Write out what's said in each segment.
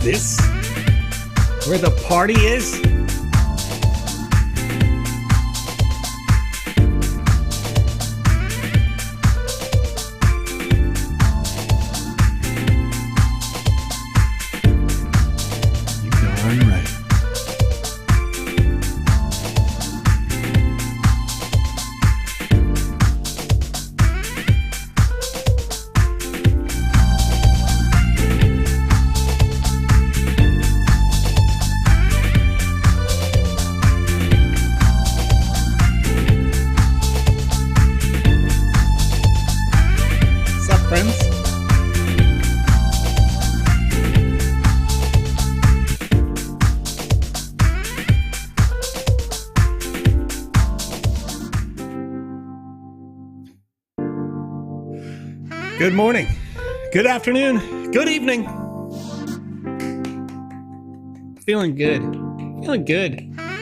this where the party is? You darn right. Good morning, good afternoon, good evening. Feeling good.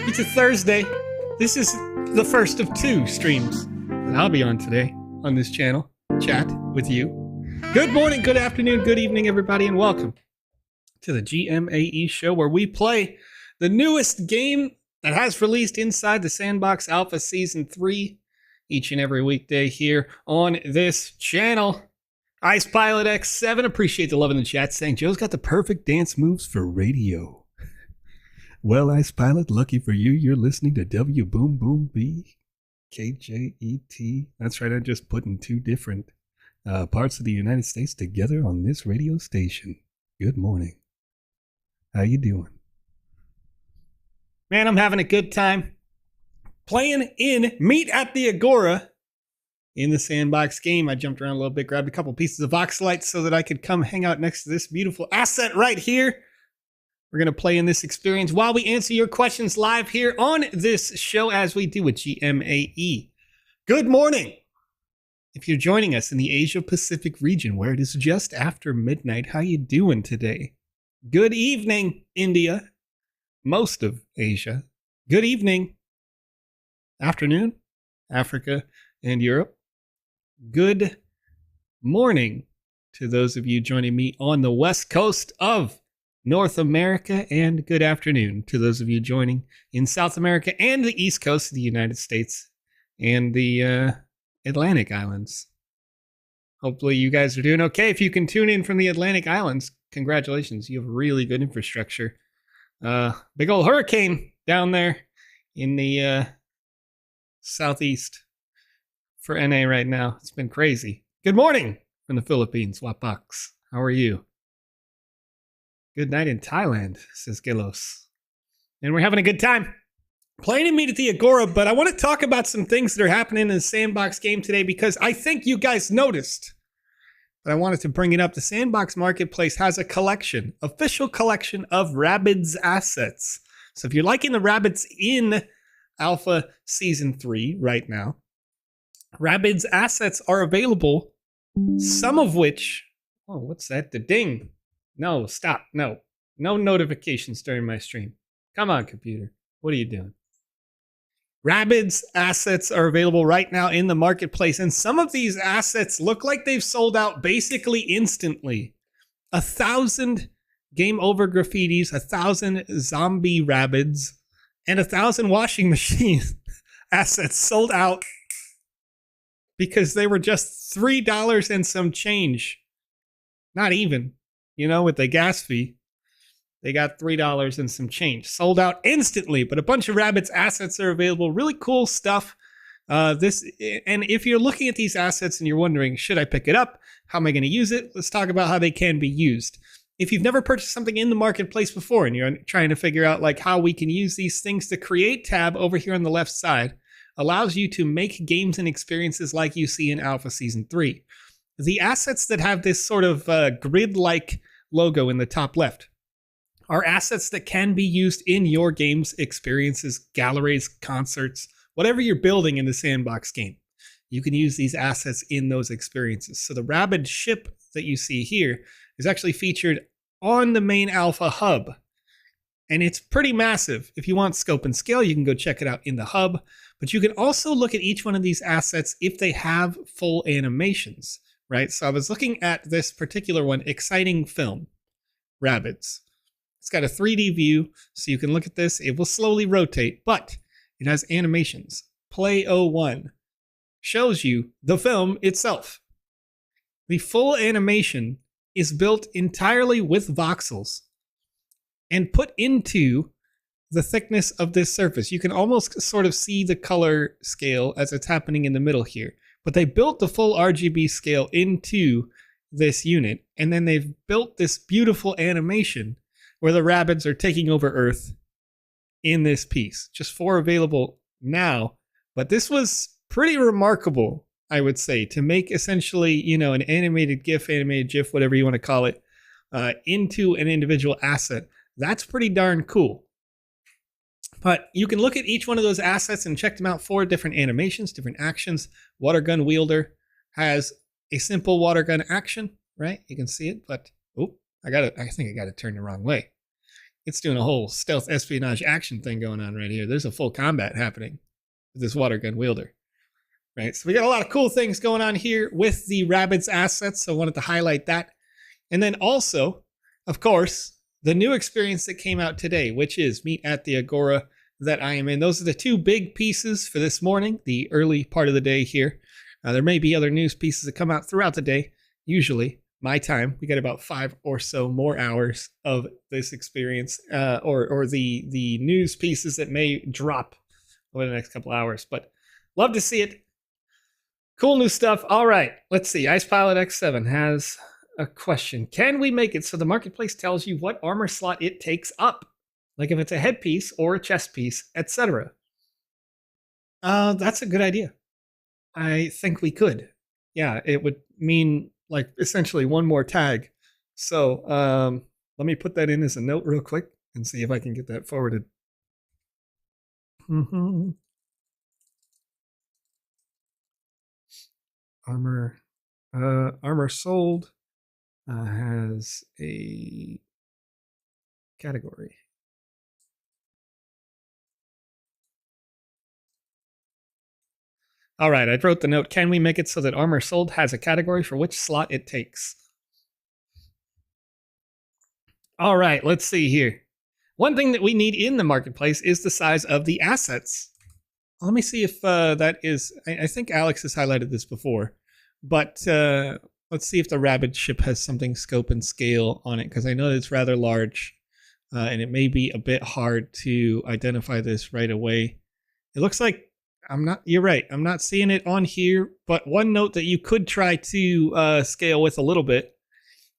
It's a Thursday. This is the first of 2 streams that I'll be on today on this channel. Chat with you. Good morning, good afternoon, good evening, everybody, and welcome to the GMAE show where we play the newest game that has released inside the Sandbox Alpha Season 3 each and every weekday here on this channel. Ice Pilot X7, appreciate the love in the chat, saying Joe's got the perfect dance moves for radio. Well, Ice Pilot, lucky for you, you're listening to W Boom Boom B KJET. That's right, I'm just putting 2 different parts of the United States together on this radio station. Good morning. How you doing? Man, I'm having a good time playing in Meet at the Agora. In the Sandbox game, I jumped around a little bit, grabbed a couple pieces of Voxelite so that I could come hang out next to this beautiful asset right here. We're going to play in this experience while we answer your questions live here on this show as we do with GMAE. Good morning. If you're joining us in the Asia-Pacific region where it is just after midnight, how you doing today? Good evening, India. Most of Asia. Good evening. Afternoon, Africa and Europe. Good morning to those of you joining me on the west coast of North America, and good afternoon to those of you joining in South America and the east coast of the United States and the Atlantic Islands. Hopefully you guys are doing okay. If you can tune in from the Atlantic Islands, congratulations. You have really good infrastructure. Big old hurricane down there in the southeast for NA right now. It's been crazy. Good morning from the Philippines, Wapax. How are you? Good night in Thailand, says Gelos. And we're having a good time playing in Meet at the Agora, but I want to talk about some things that are happening in the Sandbox game today because I think you guys noticed. But I wanted to bring it up. The Sandbox Marketplace has a collection, official collection of Rabbids assets. So if you're liking the Rabbids in Alpha Season 3 right now, Rabbids assets are available, some of which... Oh, what's that? The ding. No, stop. No notifications during my stream. Come on, computer. What are you doing? Rabbids assets are available right now in the marketplace, and some of these assets look like they've sold out basically instantly. 1,000 game over graffitis, 1,000 zombie Rabbids, and 1,000 washing machine assets sold out because they were just $3 and some change. Not even, with the gas fee. They got $3 and some change. Sold out instantly, but a bunch of Rabbids assets are available. Really cool stuff. And if you're looking at these assets and you're wondering, should I pick it up? How am I going to use it? Let's talk about how they can be used. If you've never purchased something in the marketplace before and you're trying to figure out how we can use these things, the Create tab over here on the left side allows you to make games and experiences like you see in Alpha Season 3. The assets that have this sort of grid-like logo in the top left are assets that can be used in your games, experiences, galleries, concerts, whatever you're building in the Sandbox game. You can use these assets in those experiences. So the Rabbid ship that you see here is actually featured on the main Alpha hub. And it's pretty massive. If you want scope and scale, you can go check it out in the hub. But you can also look at each one of these assets if they have full animations, right? So I was looking at this particular one, Exciting Film, Rabbids. It's got a 3D view, so you can look at this. It will slowly rotate, but it has animations. Play 01 shows you the film itself. The full animation is built entirely with voxels and put into the thickness of this surface. You can almost sort of see the color scale as it's happening in the middle here. But they built the full RGB scale into this unit, and then they've built this beautiful animation where the Rabbids are taking over Earth in this piece. Just 4 available now, but this was pretty remarkable, I would say, to make essentially, you know, an animated GIF, animated GIF, whatever you want to call it, into an individual asset. That's pretty darn cool. But you can look at each one of those assets and check them out for different animations, different actions. Water gun wielder has a simple water gun action, right? You can see it, but oh, I think I got to turn the wrong way. It's doing a whole stealth espionage action thing going on right here. There's a full combat happening with this water gun wielder, right? So we got a lot of cool things going on here with the Rabbids assets. So I wanted to highlight that. And then also, of course, the new experience that came out today, which is Meet at the Agora that I am in. Those are the 2 big pieces for this morning, the early part of the day here. There may be other news pieces that come out throughout the day. Usually, my time, we get about 5 or so more hours of this experience, or the news pieces that may drop over the next couple hours. But love to see it. Cool new stuff. All right, let's see. Ice Pilot X7 has a question. Can we make it so the marketplace tells you what armor slot it takes up? Like if it's a headpiece or a chest piece, etc. That's a good idea. I think we could. Yeah, it would mean like essentially one more tag. So let me put that in as a note real quick and see if I can get that forwarded. Armor sold has a category. All right, I wrote the note. Can we make it so that armor sold has a category for which slot it takes? All right, let's see here. One thing that we need in the marketplace is the size of the assets. Let me see if that is... I think Alex has highlighted this before, but let's see if the Rabbid ship has something scope and scale on it, because I know that it's rather large, and it may be a bit hard to identify this right away. It looks like you're right, I'm not seeing it on here, but one note that you could try to scale with a little bit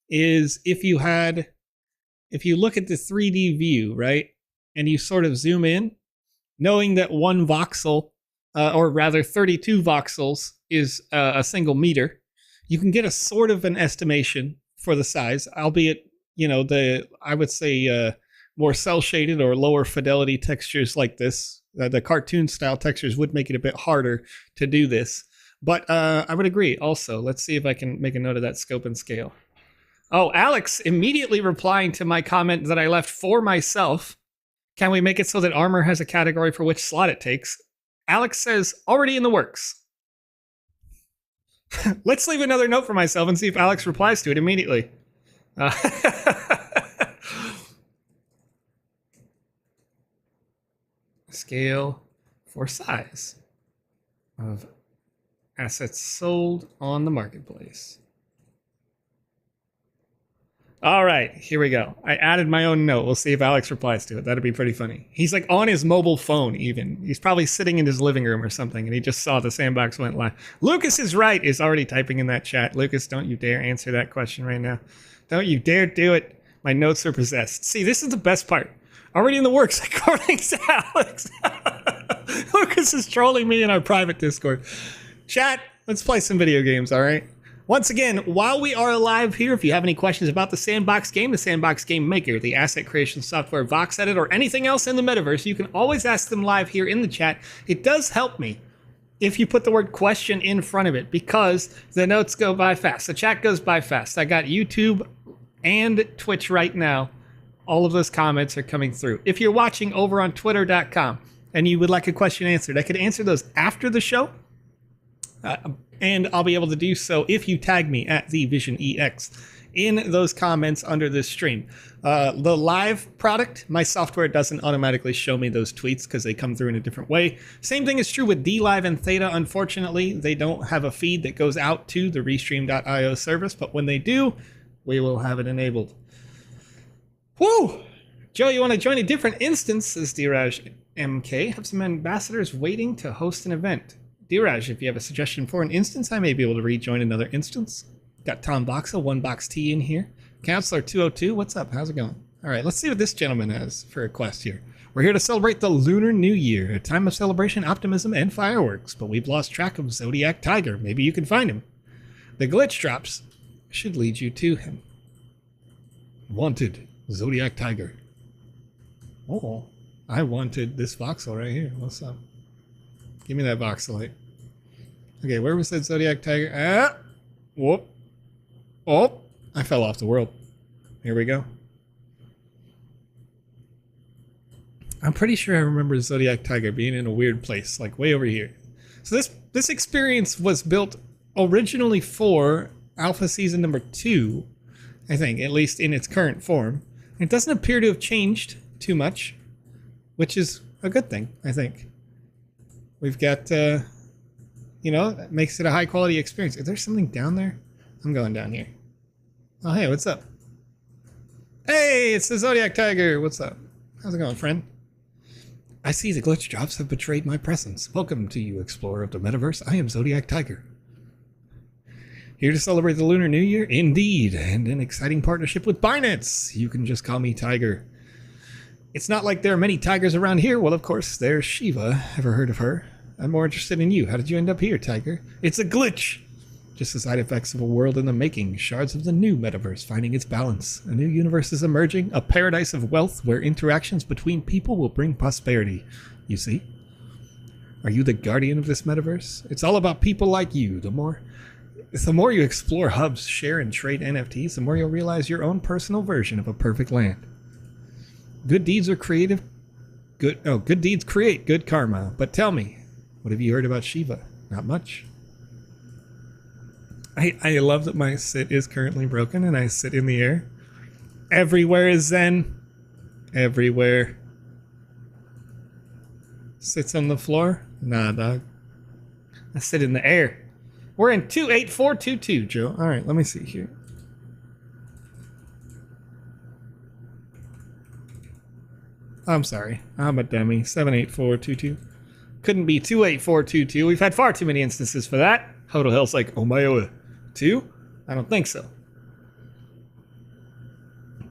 is if you look at the 3D view, right, and you sort of zoom in, knowing that 1 voxel, or rather 32 voxels, is a single meter, you can get a sort of an estimation for the size, albeit, you know, I would say more cel-shaded or lower fidelity textures like this. The cartoon style textures would make it a bit harder to do this. But I would agree also. Let's see if I can make a note of that scope and scale. Oh, Alex immediately replying to my comment that I left for myself. Can we make it so that armor has a category for which slot it takes? Alex says, already in the works. Let's leave another note for myself and see if Alex replies to it immediately. Scale for size of assets sold on the marketplace. All right, here we go. I added my own note. We'll see if Alex replies to it. That'd be pretty funny. He's like on his mobile phone even. He's probably sitting in his living room or something, and he just saw the sandbox went live. Lucas is right, is already typing in that chat. Lucas, don't you dare answer that question right now. Don't you dare do it. My notes are possessed. See, this is the best part. Already in the works, according to Alex. Lucas is trolling me in our private Discord. Chat, let's play some video games, all right? Once again, while we are live here, if you have any questions about the Sandbox game, the Sandbox Game Maker, the asset creation software VoxEdit, or anything else in the metaverse, you can always ask them live here in the chat. It does help me if you put the word question in front of it, because the notes go by fast. The chat goes by fast. I got YouTube and Twitch right now. All of those comments are coming through. If you're watching over on twitter.com and you would like a question answered, I could answer those after the show. And I'll be able to do so if you tag me at TheVisionEX in those comments under this stream. The live product, my software doesn't automatically show me those tweets because they come through in a different way. Same thing is true with DLive and Theta. Unfortunately, they don't have a feed that goes out to the Restream.io service, but when they do, we will have it enabled. Woo! Joe, you want to join a different instance, says Diraj MK. Have some ambassadors waiting to host an event. Diraj, if you have a suggestion for an instance, I may be able to rejoin another instance. Got Tom Voxel, 1boxt in here. Counselor 202, what's up? How's it going? All right, let's see what this gentleman has for a quest here. We're here to celebrate the Lunar New Year, a time of celebration, optimism, and fireworks, but we've lost track of Zodiac Tiger. Maybe you can find him. The glitch drops should lead you to him. Wanted, Zodiac Tiger. Oh, I wanted this voxel right here. What's up? Give me that voxelite. Okay, where was that Zodiac Tiger? Ah! Whoop. Oh, I fell off the world. Here we go. I'm pretty sure I remember Zodiac Tiger being in a weird place, like way over here. So this experience was built originally for Alpha Season number 2, I think, at least in its current form. It doesn't appear to have changed too much, which is a good thing, I think. We've got, you know, that makes it a high quality experience. Is there something down there? I'm going down here. Oh, hey, what's up? Hey, it's the Zodiac Tiger. What's up? How's it going, friend? I see the glitch drops have betrayed my presence. Welcome to you, explorer of the metaverse. I am Zodiac Tiger. Here to celebrate the Lunar New Year? Indeed, and an exciting partnership with Binance. You can just call me Tiger. It's not like there are many tigers around here. Well, of course, there's Shiva. Ever heard of her? I'm more interested in you. How did you end up here, Tiger? It's a glitch. Just the side effects of a world in the making. Shards of the new metaverse finding its balance. A new universe is emerging. A paradise of wealth where interactions between people will bring prosperity. You see? Are you the guardian of this metaverse? It's all about people like you. The more you explore hubs, share, and trade NFTs, the more you'll realize your own personal version of a perfect land. Good deeds are creative. Good deeds create good karma. But tell me, what have you heard about Shiva? Not much. I love that my sit is currently broken and I sit in the air. Everywhere is Zen. Everywhere. Sits on the floor? Nah, dog. I sit in the air. We're in 28422, Joe. All right, let me see here. I'm sorry. I'm a dummy. 78422. Couldn't be 28422. We've had far too many instances for that. Hodel Hill's like, oh my, 2? I don't think so.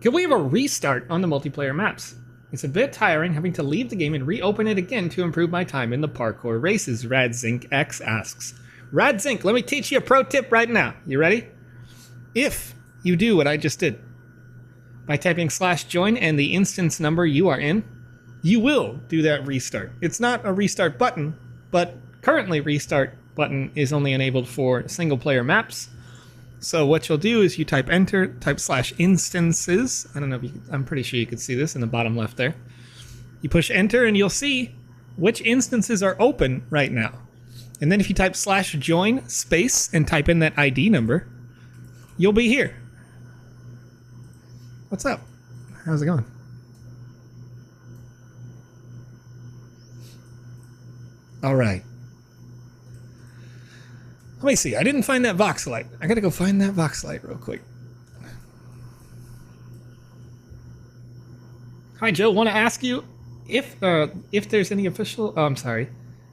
Can we have a restart on the multiplayer maps? It's a bit tiring having to leave the game and reopen it again to improve my time in the parkour races, Radzink X asks. Radzink, let me teach you a pro tip right now. You ready? If you do what I just did, by typing /join and the instance number you are in, you will do that restart. It's not a restart button, but currently restart button is only enabled for single player maps. So what you'll do is you type enter, type /instances. I don't know if I'm pretty sure you can see this in the bottom left there. You push enter and you'll see which instances are open right now. And then if you type /join space and type in that ID number, you'll be here. What's up? How's it going? All right. Let me see. I didn't find that voxelite. I gotta go find that voxelite real quick. Hi, Joe. Want to ask you if there's any official... Oh, I'm sorry.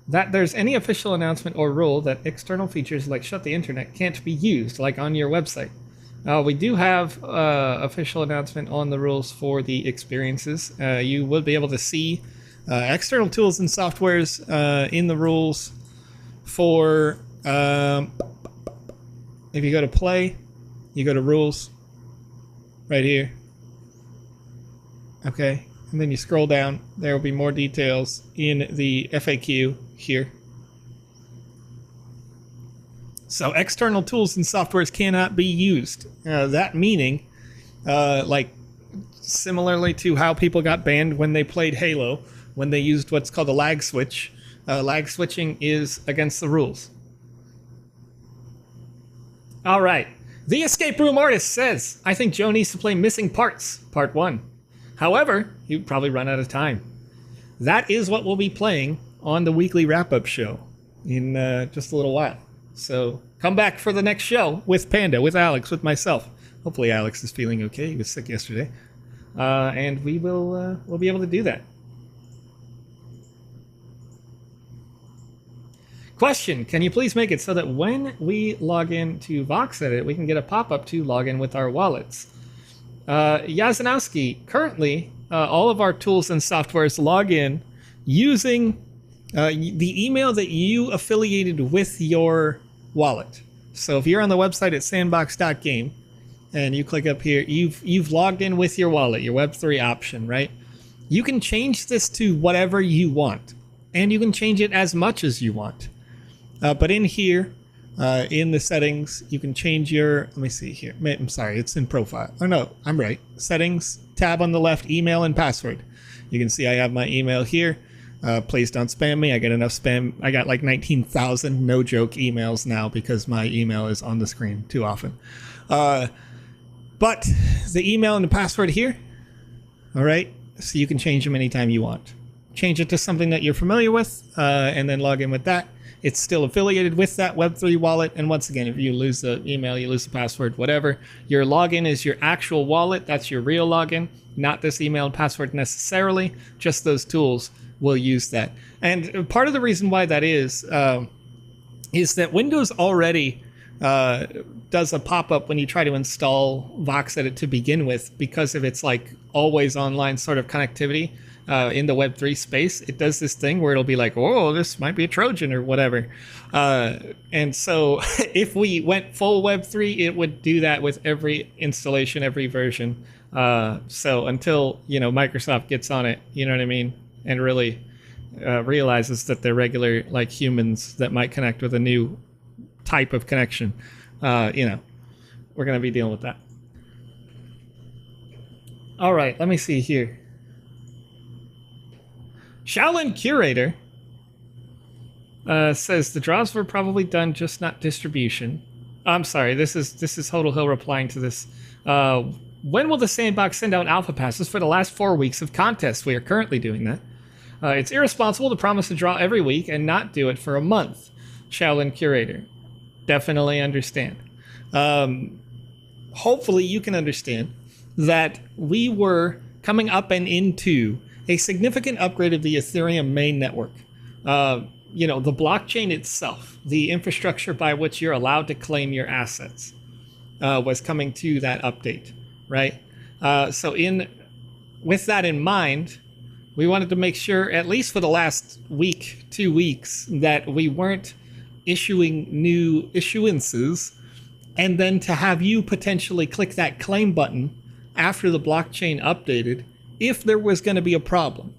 That there's any official announcement or rule that external features like shut the internet can't be used, like on your website. We do have official announcement on the rules for the experiences. You will be able to see external tools and softwares in the rules for... if you go to play, you go to rules right here. Okay, and then you scroll down. There will be more details in the FAQ here. So external tools and softwares cannot be used. That meaning, like similarly to how people got banned when they played Halo, when they used what's called a lag switch. Lag switching is against the rules. All right. The Escape Room Artist says, I think Joe needs to play Missing Parts, Part 1. However, he'd probably run out of time. That is what we'll be playing on the weekly wrap-up show in just a little while. So come back for the next show with Panda, with Alex, with myself. Hopefully Alex is feeling okay. He was sick yesterday. And we'll be able to do that. Question, can you please make it so that when we log in to VoxEdit, we can get a pop-up to log in with our wallets? Yazanowski, currently, all of our tools and softwares log in using the email that you affiliated with your wallet. So if you're on the website at sandbox.game and you click up here, you've logged in with your wallet, your Web3 option, right? You can change this to whatever you want, and you can change it as much as you want. But in here, in the settings, you can change your, let me see here. I'm sorry, it's in profile. Oh no, I'm right. Settings, tab on the left, email and password. You can see I have my email here. Please don't spam me. I get enough spam. I got like 19,000 no joke emails now because my email is on the screen too often. But the email and the password here, all right? So you can change them anytime you want. Change it to something that you're familiar with, and then log in with that. It's still affiliated with that Web3 wallet. And once again, if you lose the email, you lose the password, whatever, your login is your actual wallet. That's your real login, not this email and password necessarily. Just those tools will use that. And part of the reason why that is that Windows already does a pop-up when you try to install VoxEdit to begin with, because of its like always online sort of connectivity. In the Web3 space, it does this thing where it'll be like, oh, this might be a Trojan or whatever. And so if we went full Web3, it would do that with every installation, every version. So until, Microsoft gets on it, you know what I mean? And really realizes that they're regular, like humans that might connect with a new type of connection, we're going to be dealing with that. All right, let me see here. Shaolin Curator says the draws were probably done, just not distribution. I'm sorry, this is Hodel Hill replying to this. When will the Sandbox send out alpha passes for the last 4 weeks of contests? We are currently doing that. It's irresponsible to promise to draw every week and not do it for a month. Shaolin Curator. Definitely understand. Hopefully you can understand that we were coming up and into a significant upgrade of the Ethereum main network. The blockchain itself, the infrastructure by which you're allowed to claim your assets, was coming to that update, right? With that in mind, we wanted to make sure, at least for the last week, 2 weeks, that we weren't issuing new issuances, and then to have you potentially click that claim button after the blockchain updated if there was going to be a problem.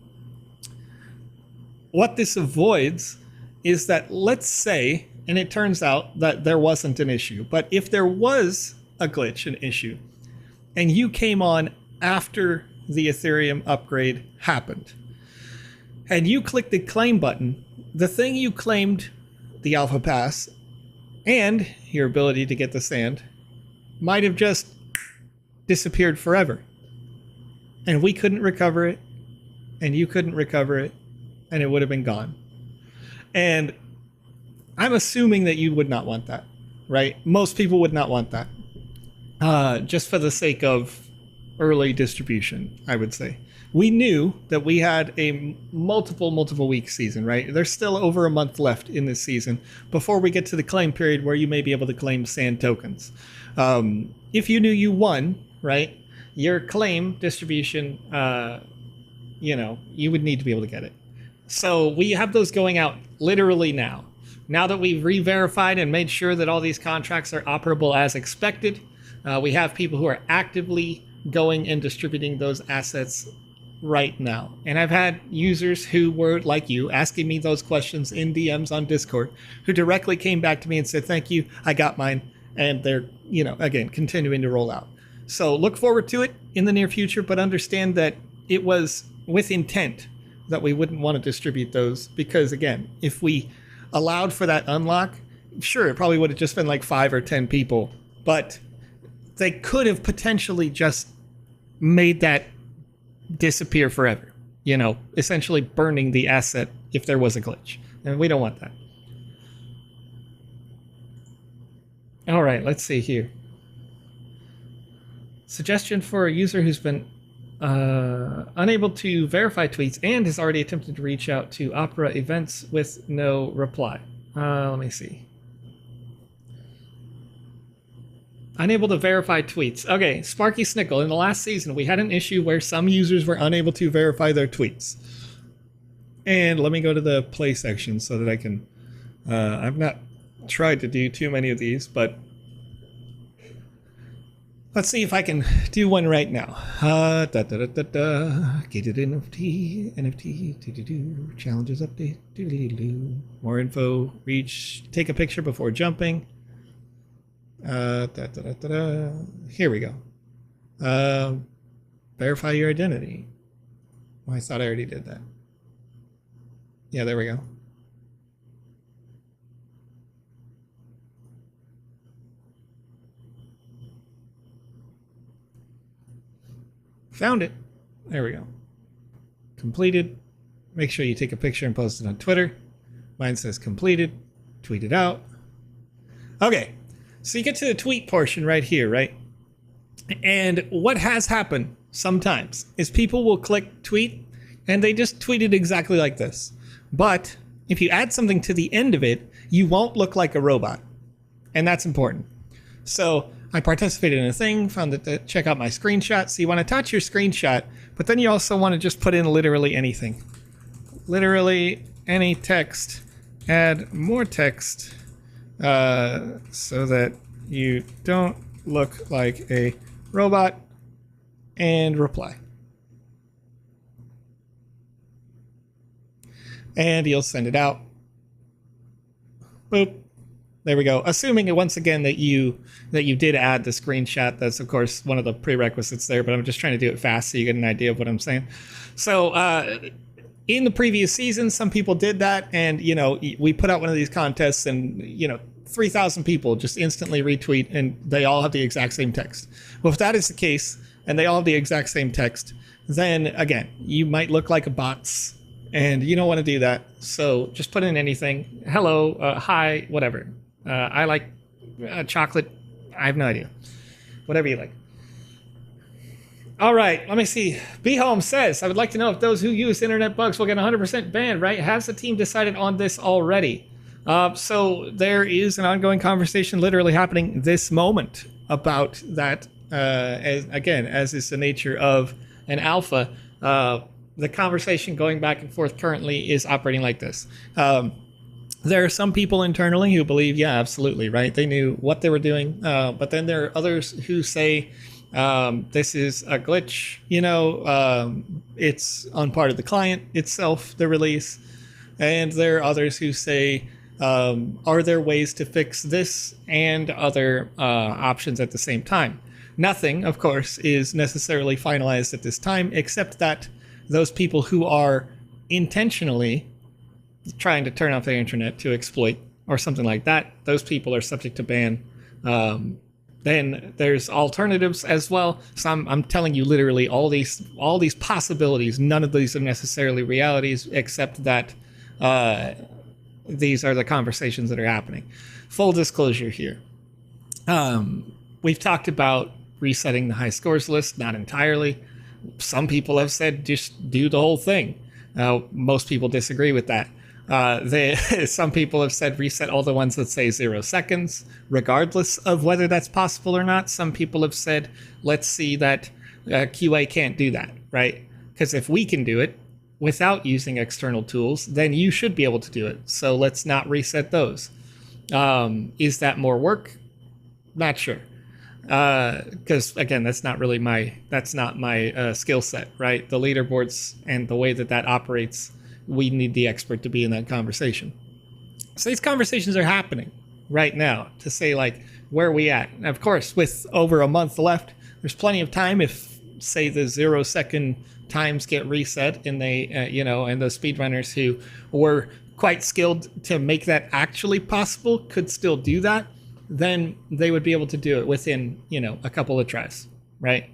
What this avoids is that, let's say, and it turns out that there wasn't an issue, but if there was a glitch, an issue, and you came on after the Ethereum upgrade happened, and you clicked the claim button, the thing you claimed, the alpha pass, and your ability to get the sand, might have just disappeared forever. And we couldn't recover it, and you couldn't recover it, and it would have been gone. And I'm assuming that you would not want that, right? Most people would not want that, just for the sake of early distribution, I would say. We knew that we had a multiple week season, right? There's still over a month left in this season before we get to the claim period where you may be able to claim sand tokens. If you knew you won, right? Your claim distribution, you would need to be able to get it. So we have those going out literally now. Now that we've re-verified and made sure that all these contracts are operable as expected, we have people who are actively going and distributing those assets right now. And I've had users who were like you asking me those questions in DMs on Discord, who directly came back to me and said, thank you, I got mine. And they're, again, continuing to roll out. So look forward to it in the near future, but understand that it was with intent that we wouldn't want to distribute those, because again, if we allowed for that unlock, sure, it probably would have just been like 5 or 10 people, but they could have potentially just made that disappear forever. You know, essentially burning the asset if there was a glitch. And we don't want that. All right, let's see here. Suggestion for a user who's been unable to verify tweets and has already attempted to reach out to Opera events with no reply. Let me see. Unable to verify tweets. Okay, Sparky Snickle. In the last season, we had an issue where some users were unable to verify their tweets. And let me go to the play section so that I can... I've not tried to do too many of these, but... let's see if I can do one right now. Get it NFT, challenges update, more info, reach, take a picture before jumping. Here we go. Verify your identity. Oh, I thought I already did that. Yeah, there we go. Found it. There we go. Completed. Make sure you take a picture and post it on Twitter. Mine says completed. Tweet it out. Okay. So you get to the tweet portion right here, right? And what has happened sometimes is people will click tweet and they just tweet it exactly like this. But if you add something to the end of it, you won't look like a robot. And that's important. So I participated in a thing, found that check out my screenshot. So you want to touch your screenshot, but then you also want to just put in literally anything. Literally any text, add more text so that you don't look like a robot, and reply. And you'll send it out. Boop. There we go. Assuming once again that you did add the screenshot. That's of course one of the prerequisites there, but I'm just trying to do it fast so you get an idea of what I'm saying. So in the previous season, some people did that, and you know, we put out one of these contests, and you know, 3,000 people just instantly retweet, and they all have the exact same text. Well, if that is the case, and they all have the exact same text, then again, you might look like a bots, and you don't want to do that. So just put in anything. Hello, hi, whatever. I like chocolate. I have no idea. Whatever you like. All right, let me see. B Home says, I would like to know if those who use internet bugs will get 100% banned, right? Has the team decided on this already? So there is an ongoing conversation literally happening this moment about that. As is the nature of an alpha, the conversation going back and forth currently is operating like this. There are some people internally who believe, yeah, absolutely, right? They knew what they were doing. But then there are others who say, this is a glitch, you know, it's on part of the client itself, the release. And there are others who say, are there ways to fix this and other options at the same time? Nothing, of course, is necessarily finalized at this time, except that those people who are intentionally trying to turn off their internet to exploit or something like that, those people are subject to ban. Then there's alternatives as well. So I'm telling you literally all these possibilities. None of these are necessarily realities, except that these are the conversations that are happening. Full disclosure here. We've talked about resetting the high scores list, not entirely. Some people have said just do the whole thing. Most people disagree with that. Some people have said reset all the ones that say 0 seconds, regardless of whether that's possible or not. Some people have said, let's see that QA can't do that, right? Because if we can do it without using external tools, then you should be able to do it. So let's not reset those. Is that more work? Not sure. Because again, that's not my skill set, right? The leaderboards and the way that operates, we need the expert to be in that conversation. So these conversations are happening right now to say, like, where are we at? And of course, with over a month left, there's plenty of time. If say the 0 second times get reset and they, and the speedrunners who were quite skilled to make that actually possible could still do that, then they would be able to do it within, a couple of tries, right?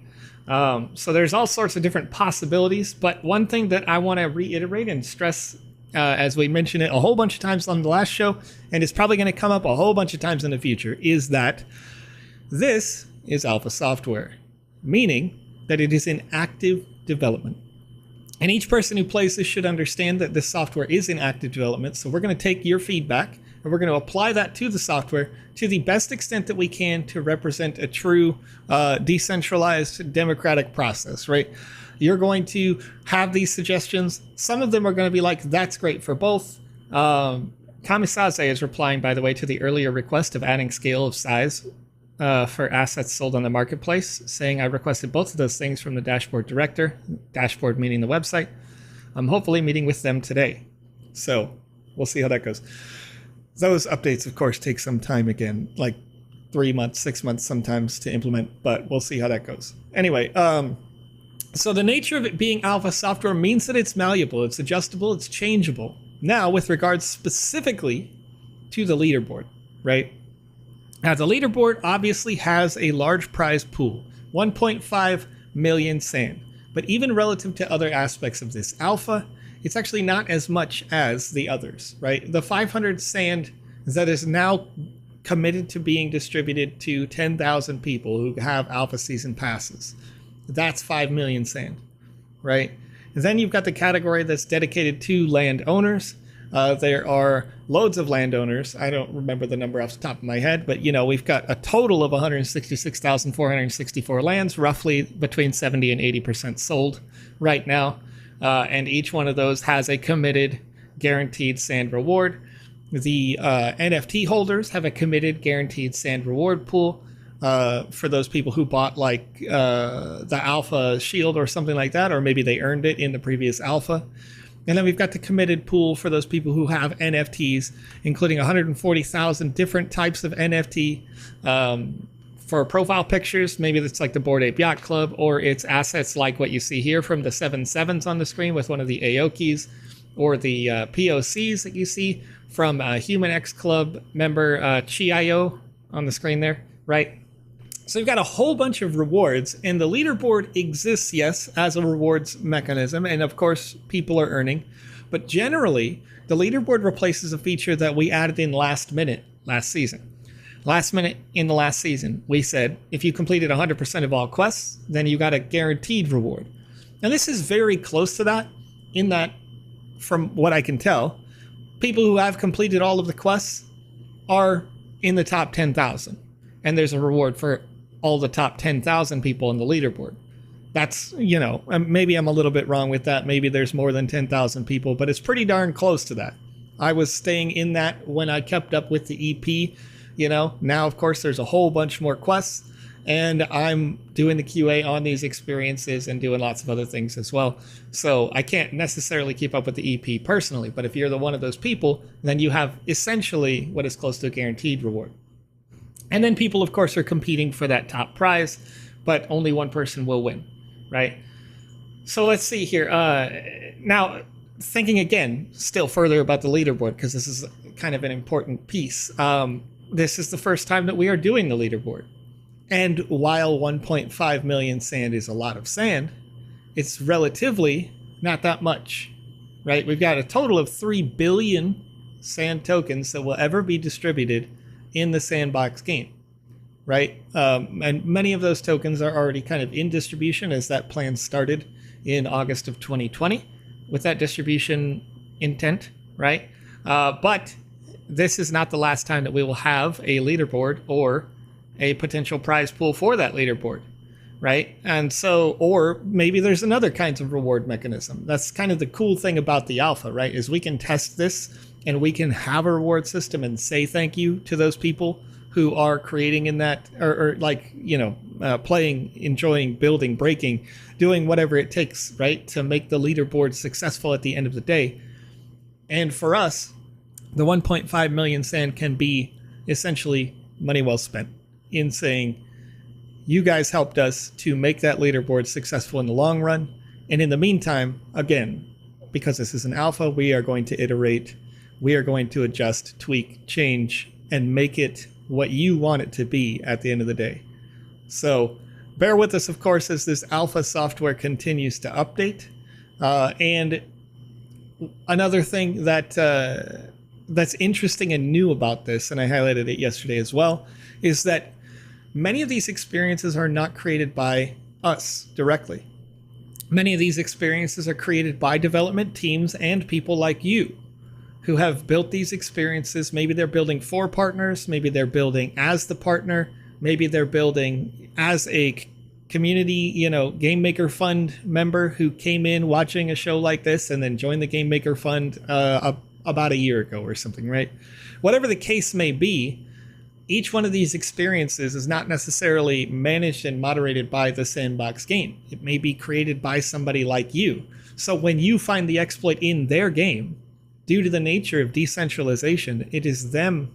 So there's all sorts of different possibilities, but one thing that I want to reiterate and stress, as we mentioned it a whole bunch of times on the last show, and it's probably going to come up a whole bunch of times in the future, is that this is alpha software, meaning that it is in active development. And each person who plays this should understand that this software is in active development. So we're going to take your feedback and we're going to apply that to the software to the best extent that we can to represent a true decentralized democratic process, right? You're going to have these suggestions. Some of them are going to be like, that's great for both. Kamisaze is replying, by the way, to the earlier request of adding scale of size for assets sold on the marketplace, saying I requested both of those things from the dashboard director, dashboard meaning the website. I'm hopefully meeting with them today. So we'll see how that goes. Those updates, of course, take some time again, like 3 months, 6 months sometimes to implement, but we'll see how that goes. Anyway, so the nature of it being alpha software means that it's malleable, it's adjustable, it's changeable. Now, with regards specifically to the leaderboard, right? Now, the leaderboard obviously has a large prize pool, 1.5 million sand. But even relative to other aspects of this alpha, it's actually not as much as the others, right? The 500 sand that is now committed to being distributed to 10,000 people who have alpha season passes. That's 5 million sand, right? And then you've got the category that's dedicated to landowners. There are loads of landowners. I don't remember the number off the top of my head, but we've got a total of 166,464 lands, roughly between 70 and 80% sold right now. And each one of those has a committed guaranteed sand reward. The NFT holders have a committed guaranteed sand reward pool for those people who bought like the alpha shield or something like that, or maybe they earned it in the previous alpha. And then we've got the committed pool for those people who have NFTs, including 140,000 different types of NFT for profile pictures. Maybe it's like the Bored Ape Yacht Club, or it's assets like what you see here from the 7/7s on the screen with one of the Aokis, or the POCs that you see from Human X Club member Chi.io on the screen there, right? So you've got a whole bunch of rewards, and the leaderboard exists, yes, as a rewards mechanism, and of course people are earning, but generally the leaderboard replaces a feature that we added in last minute last season. Last minute in the last season, we said if you completed 100% of all quests, then you got a guaranteed reward. Now this is very close to that, in that, from what I can tell, people who have completed all of the quests are in the top 10,000, and there's a reward for all the top 10,000 people on the leaderboard. That's, maybe I'm a little bit wrong with that. Maybe there's more than 10,000 people, but it's pretty darn close to that. I was staying in that when I kept up with the EP, Now, of course, there's a whole bunch more quests, and I'm doing the QA on these experiences and doing lots of other things as well. So I can't necessarily keep up with the EP personally, but if you're one of those people, then you have essentially what is close to a guaranteed reward. And then people, of course, are competing for that top prize, but only one person will win, right? So let's see here. Now, thinking again, still further about the leaderboard, because this is kind of an important piece. This is the first time that we are doing the leaderboard. And while 1.5 million sand is a lot of sand, it's relatively not that much, right? We've got a total of 3 billion sand tokens that will ever be distributed in the Sandbox game, right? And many of those tokens are already kind of in distribution, as that plan started in August of 2020 with that distribution intent, right? But this is not the last time that we will have a leaderboard or a potential prize pool for that leaderboard, right? And so, or maybe there's another kinds of reward mechanism. That's kind of the cool thing about the alpha, right? Is we can test this and we can have a reward system and say thank you to those people who are creating in that, or playing, enjoying, building, breaking, doing whatever it takes, right, to make the leaderboard successful at the end of the day. And for us, the 1.5 million sand can be essentially money well spent in saying, you guys helped us to make that leaderboard successful in the long run. And in the meantime, again, because this is an alpha, we are going to iterate, we are going to adjust, tweak, change, and make it what you want it to be at the end of the day. So bear with us, of course, as this alpha software continues to update. And another thing that that's interesting and new about this, and I highlighted it yesterday as well, is that many of these experiences are not created by us directly. Many of these experiences are created by development teams and people like you who have built these experiences. Maybe they're building for partners, maybe they're building as the partner, maybe they're building as a community, Game Maker Fund member who came in watching a show like this and then joined the Game Maker Fund about a year ago or something, right? Whatever the case may be, each one of these experiences is not necessarily managed and moderated by the Sandbox game. It may be created by somebody like you. So when you find the exploit in their game, due to the nature of decentralization, it is them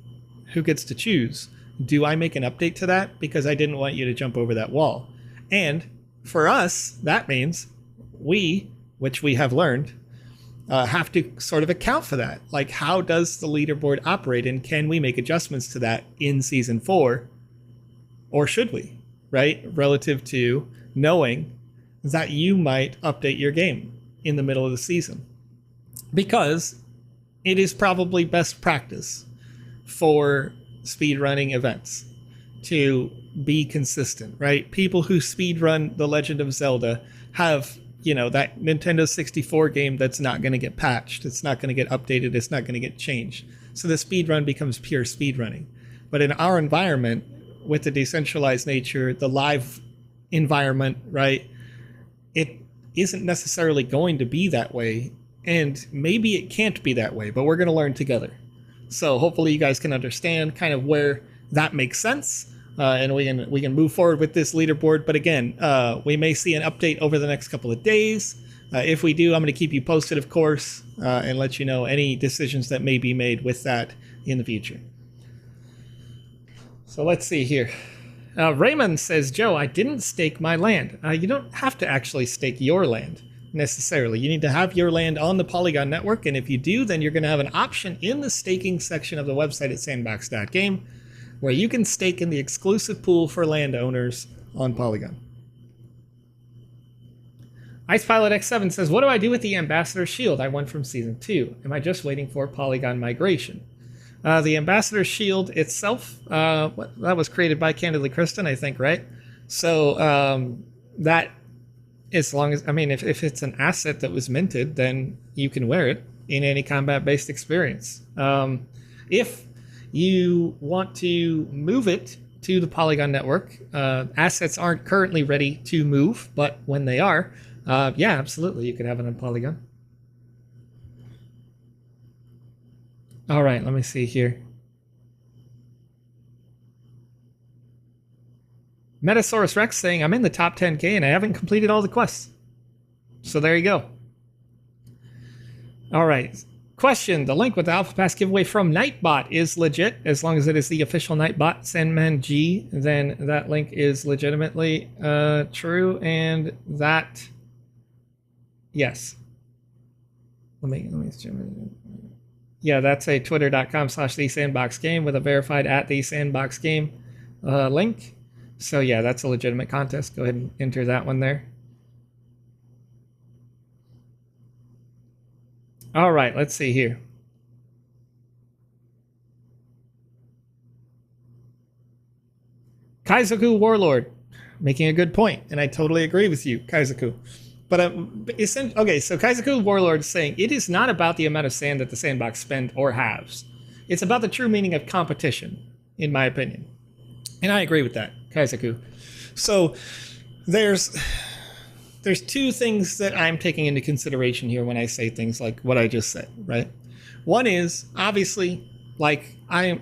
who gets to choose. Do I make an update to that? Because I didn't want you to jump over that wall. And for us, that means we, which we have learned, have to sort of account for that. Like, how does the leaderboard operate, and can we make adjustments to that in season 4, or should we, right? Relative to knowing that you might update your game in the middle of the season, because it is probably best practice for speedrunning events to be consistent, right? People who speedrun The Legend of Zelda have that Nintendo 64 game that's not going to get patched. It's not going to get updated. It's not going to get changed. So the speedrun becomes pure speedrunning. But in our environment, with the decentralized nature, the live environment, right, it isn't necessarily going to be that way. And maybe it can't be that way, but we're going to learn together. So hopefully you guys can understand kind of where that makes sense. And we can move forward with this leaderboard. But again, we may see an update over the next couple of days. If we do, I'm going to keep you posted, of course, and let you know any decisions that may be made with that in the future. So let's see here. Raymond says, Joe, I didn't stake my land. You don't have to actually stake your land necessarily. You need to have your land on the Polygon network. And if you do, then you're going to have an option in the staking section of the website at sandbox.game, where you can stake in the exclusive pool for landowners on Polygon. IcePilot X7 says, what do I do with the Ambassador Shield I won from Season 2? Am I just waiting for Polygon migration? The Ambassador Shield itself, that was created by Candidly Kristen, I think, right? So that, as long as, if it's an asset that was minted, then you can wear it in any combat-based experience. If you want to move it to the Polygon network, assets aren't currently ready to move, but when they are, yeah, absolutely, you could have it on Polygon. All right, let me see here. Metasaurus Rex saying, I'm in the top 10K and I haven't completed all the quests. So there you go. All right. Question, the link with the Alpha Pass giveaway from Nightbot is legit. As long as it is the official Nightbot Sandman G, then that link is legitimately true. And that, yes. Let me yeah, that's a twitter.com/thesandboxgame with a verified @thesandboxgame link. So yeah, that's a legitimate contest. Go ahead and enter that one there. All right, let's see here. Kaizoku Warlord making a good point, and I totally agree with you, Kaizoku. But okay, so Kaizoku Warlord is saying it is not about the amount of sand that the sandbox spend or halves. It's about the true meaning of competition, in my opinion. And I agree with that, Kaizoku. So there's two things that I'm taking into consideration here when I say things like what I just said, right? One is, obviously, like I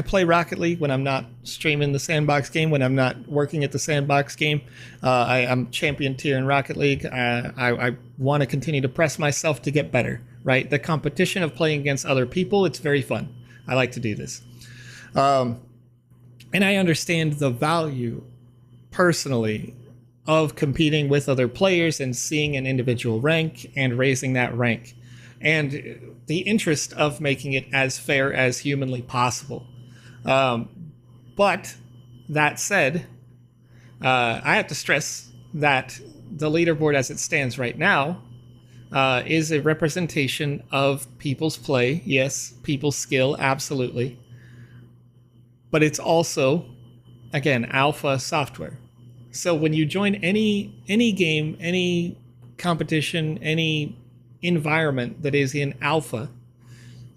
play Rocket League when I'm not streaming the Sandbox game, when I'm not working at the Sandbox game. I'm champion tier in Rocket League. I want to continue to press myself to get better, right? The competition of playing against other people, it's very fun. I like to do this. And I understand the value, personally, of competing with other players and seeing an individual rank and raising that rank. And the interest of making it as fair as humanly possible. But that said, I have to stress that the leaderboard as it stands right now is a representation of people's play. Yes, people's skill, absolutely. But it's also, again, alpha software. So when you join any game, any competition, any environment that is in alpha,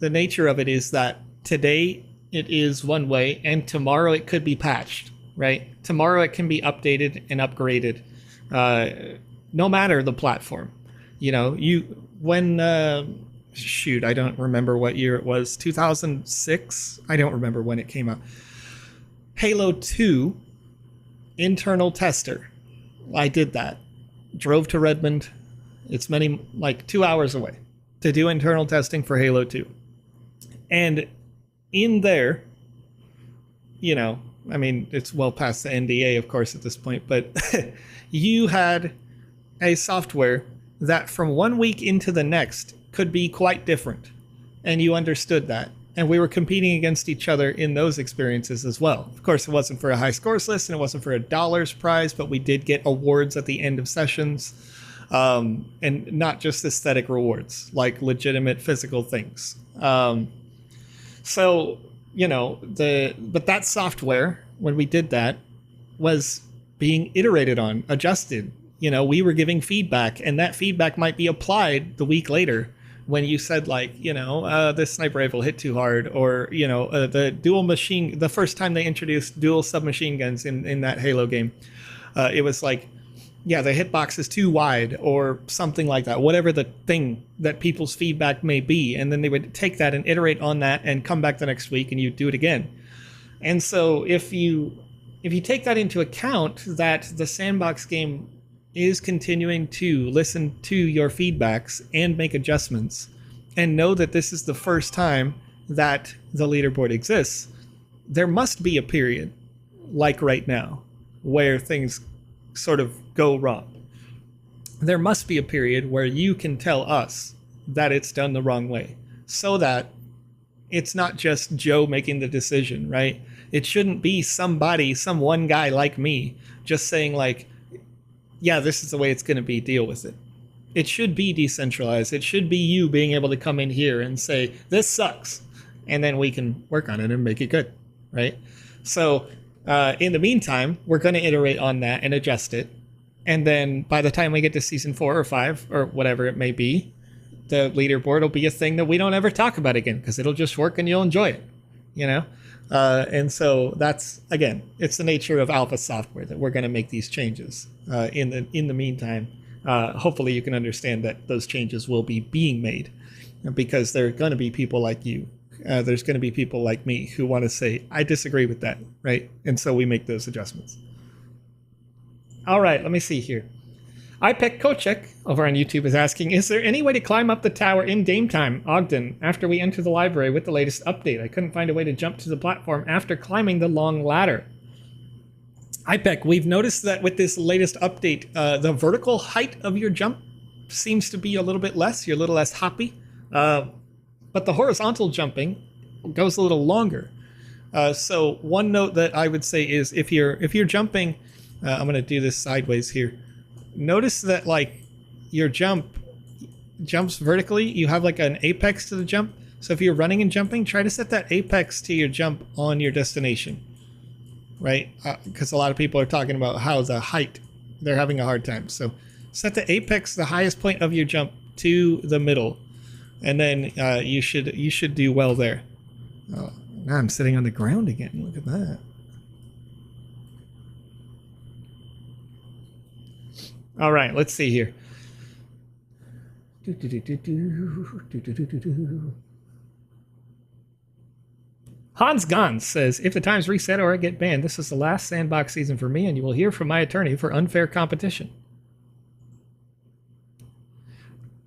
the nature of it is that today it is one way and tomorrow it could be patched, right? Tomorrow it can be updated and upgraded, no matter the platform. You know, I don't remember what year it was, 2006? I don't remember when it came out. Halo 2 internal tester. I did that. Drove to Redmond. It's 2 hours away to do internal testing for Halo 2. And in there, you know, I mean, it's well past the NDA, of course, at this point, but you had a software that from 1 week into the next could be quite different. And you understood that. And we were competing against each other in those experiences as well. Of course, it wasn't for a high scores list and it wasn't for a dollars prize, but we did get awards at the end of sessions. And not just aesthetic rewards, like legitimate physical things. So, you know, but that software, when we did that, was being iterated on, adjusted. You know, we were giving feedback, and that feedback might be applied the week later when you said, like, you know, this sniper rifle hit too hard, or, you know, the first time they introduced dual submachine guns in that Halo game, it was like, yeah, the hitbox is too wide or something like that, whatever the thing that people's feedback may be. And then they would take that and iterate on that and come back the next week and you do it again. And so if you take that into account, that the Sandbox game is continuing to listen to your feedbacks and make adjustments, and know that this is the first time that the leaderboard exists, there must be a period, like right now, where things sort of go wrong. There must be a period where you can tell us that it's done the wrong way, so that it's not just Joe making the decision, right? It shouldn't be some one guy like me just saying, like, yeah, this is the way it's going to be, deal with it. It should be decentralized. It should be you being able to come in here and say, this sucks, and then we can work on it and make it good, right? So in the meantime, we're going to iterate on that and adjust it. And then by the time we get to season 4 or 5 or whatever it may be, the leaderboard will be a thing that we don't ever talk about again, because it'll just work and you'll enjoy it, you know? And so that's, again, it's the nature of alpha software that we're going to make these changes. In the meantime, hopefully you can understand that those changes will be being made, because there are going to be people like you. There's going to be people like me who want to say, I disagree with that, right? And so we make those adjustments. All right, let me see here. IPEC Kochek over on YouTube is asking, is there any way to climb up the tower in game time, Ogden, after we enter the library with the latest update? I couldn't find a way to jump to the platform after climbing the long ladder. IPEC, we've noticed that with this latest update, the vertical height of your jump seems to be a little bit less. You're a little less hoppy. But the horizontal jumping goes a little longer. So one note that I would say is if you're jumping, I'm going to do this sideways here. Notice that, like, your jumps vertically. You have like an apex to the jump. So if you're running and jumping, try to set that apex to your jump on your destination, right? Because a lot of people are talking about how the height, they're having a hard time. So set the apex, the highest point of your jump, to the middle, and then you should do well there. Oh, now I'm sitting on the ground again. Look at that. All right, let's see here. Hans Gans says, if the times reset or I get banned, this is the last Sandbox season for me, and you will hear from my attorney for unfair competition.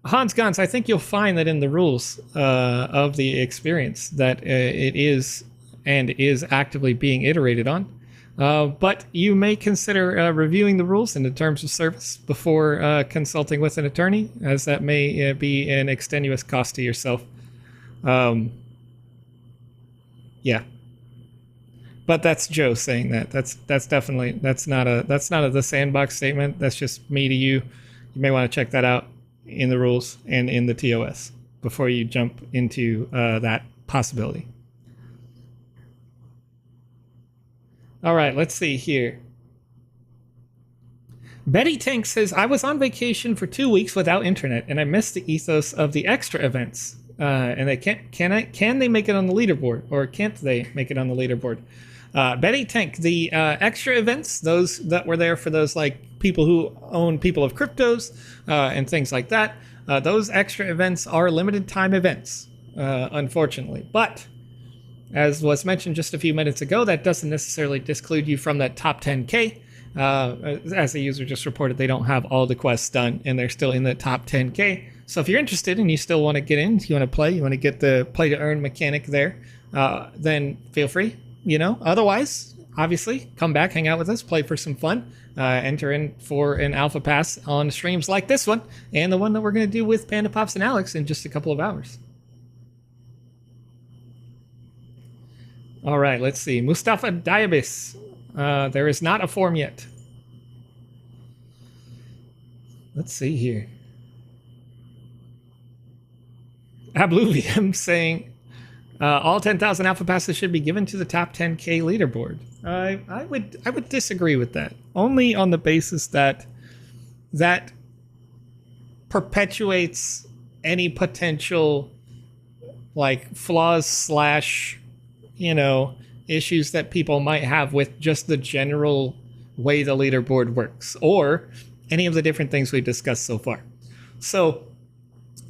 Hans Gans, I think you'll find that in the rules of the experience that it is and is actively being iterated on. But you may consider reviewing the rules and the terms of service before consulting with an attorney, as that may be an extenuous cost to yourself. Yeah. But that's Joe saying that. That's definitely that's not a the Sandbox statement. That's just me to you. You may want to check that out in the rules and in the TOS before you jump into that possibility. All right, let's see here. Betty Tank says, I was on vacation for 2 weeks without internet, and I missed the ethos of the extra events. And they can they make it on the leaderboard, or can't they make it on the leaderboard? Betty Tank, the extra events, those that were there for those like people who own People of Cryptos and things like that, those extra events are limited time events, unfortunately. But as was mentioned just a few minutes ago, that doesn't necessarily disclude you from that top 10K. As the user just reported, they don't have all the quests done, and they're still in the top 10K. So if you're interested and you still want to get in, you want to play, you want to get the play to earn mechanic there, then feel free. Otherwise, obviously, come back, hang out with us, play for some fun, enter in for an alpha pass on streams like this one and the one that we're going to do with PandaPops and Alex in just a couple of hours. All right, let's see. Mustafa Diabis. There is not a form yet. Let's see here. Abluvium saying all 10,000 alpha passes should be given to the top 10K leaderboard. I would disagree with that. Only on the basis that perpetuates any potential like flaws slash issues that people might have with just the general way the leaderboard works, or any of the different things we've discussed so far. So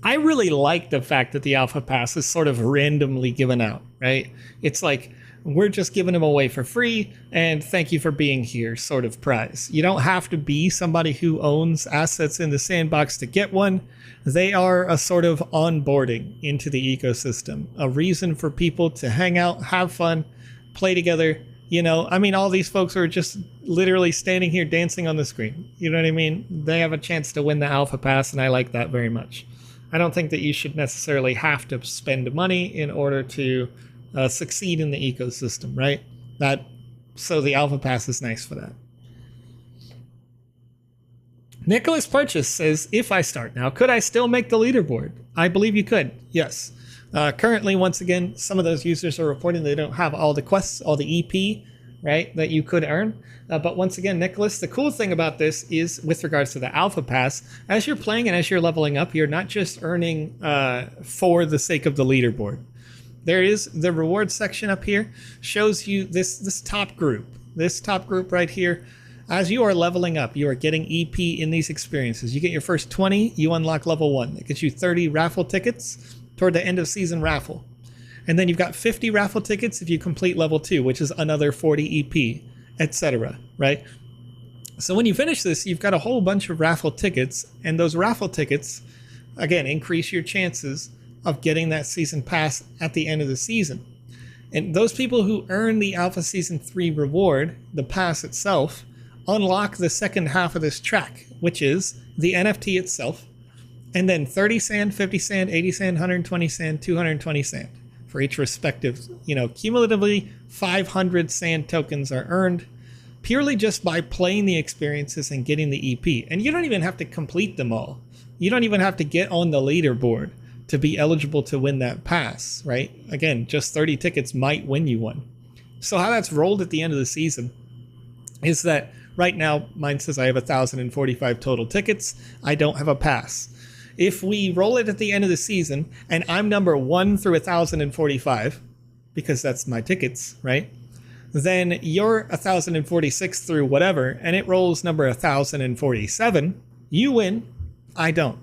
I really like the fact that the alpha pass is sort of randomly given out, right? It's like, we're just giving them away for free and thank you for being here sort of prize. You don't have to be somebody who owns assets in the sandbox to get one. They are a sort of onboarding into the ecosystem, a reason for people to hang out, have fun, play together. All these folks are just literally standing here dancing on the screen. You know what I mean? They have a chance to win the alpha pass, and I like that very much. I don't think that you should necessarily have to spend money in order to succeed in the ecosystem, right? So the alpha pass is nice for that. Nicholas Purchase says, if I start now, could I still make the leaderboard? I believe you could, yes. Currently, once again, some of those users are reporting they don't have all the quests, all the EP, right, that you could earn. But once again, Nicholas, the cool thing about this is with regards to the alpha pass, as you're playing and as you're leveling up, you're not just earning for the sake of the leaderboard. There is the reward section up here, shows you this top group. This top group right here, as you are leveling up, you are getting EP in these experiences. You get your first 20, you unlock level 1. That gets you 30 raffle tickets toward the end of season raffle. And then you've got 50 raffle tickets if you complete level 2, which is another 40 EP, etc. Right? So when you finish this, you've got a whole bunch of raffle tickets, and those raffle tickets, again, increase your chances of getting that season pass at the end of the season. And those people who earn the Alpha Season 3 reward, the pass itself, unlock the second half of this track, which is the NFT itself, and then 30 sand, 50 sand, 80 sand, 120 sand, 220 sand for each respective, cumulatively 500 sand tokens are earned purely just by playing the experiences and getting the EP. And you don't even have to complete them all. You don't even have to get on the leaderboard to be eligible to win that pass, right? Again, just 30 tickets might win you one. So how that's rolled at the end of the season is that right now, mine says I have 1,045 total tickets. I don't have a pass. If we roll it at the end of the season and I'm number 1 through 1,045, because that's my tickets, right? Then you're 1,046 through whatever, and it rolls number 1,047. You win. I don't.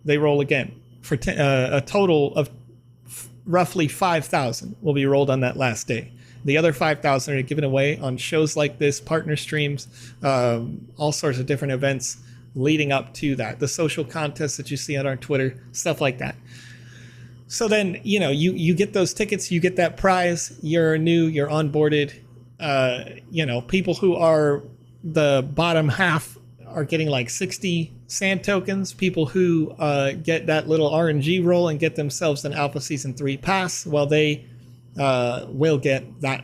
They roll again for a total of roughly 5,000 will be rolled on that last day. The other 5,000 are given away on shows like this, partner streams, all sorts of different events leading up to that. The social contests that you see on our Twitter, stuff like that. So then, you get those tickets, you get that prize, you're new, you're onboarded. People who are the bottom half are getting like 60 sand tokens. People who get that little RNG roll and get themselves an Alpha Season 3 pass, well, they will get that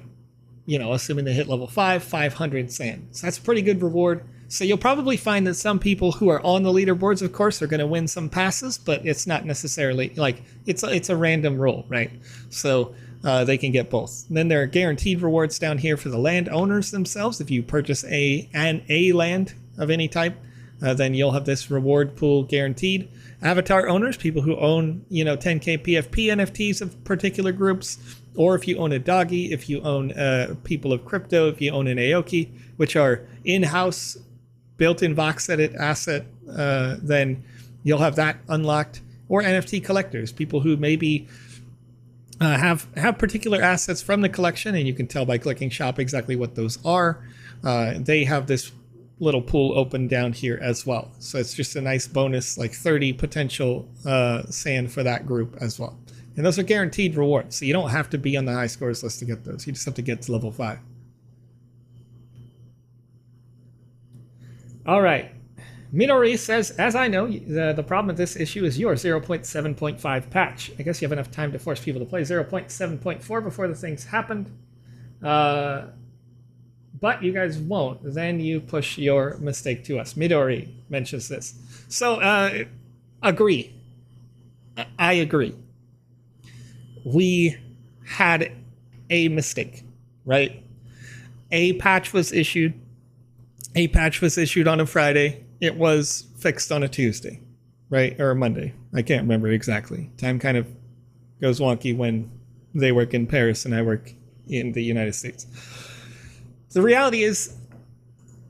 assuming they hit level 5, 500 sand. So that's a pretty good reward. So you'll probably find that some people who are on the leaderboards, of course, are going to win some passes, but it's not necessarily like it's a random roll, right? So they can get both. And then there are guaranteed rewards down here for the landowners themselves. If you purchase a land of any type, then you'll have this reward pool guaranteed. Avatar owners, people who own 10k PFP NFTs of particular groups, or if you own a doggy, if you own people of crypto, if you own an Aoki, which are in-house built-in VoxEdit asset, then you'll have that unlocked. Or NFT collectors, people who maybe have particular assets from the collection, and you can tell by clicking shop exactly what those are. They have this little pool open down here as well. So it's just a nice bonus, like 30 potential sand for that group as well. And those are guaranteed rewards. So you don't have to be on the high scores list to get those. You just have to get to level 5. All right. Minori says, as I know, the problem with this issue is your 0.7.5 patch. I guess you have enough time to force people to play 0.7.4 before the things happened. But you guys won't. Then you push your mistake to us. Midori mentions this. So, agree. I agree. We had a mistake, right? A patch was issued. A patch was issued on a Friday. It was fixed on a Tuesday, right? Or a Monday. I can't remember exactly. Time kind of goes wonky when they work in Paris and I work in the United States. The reality is,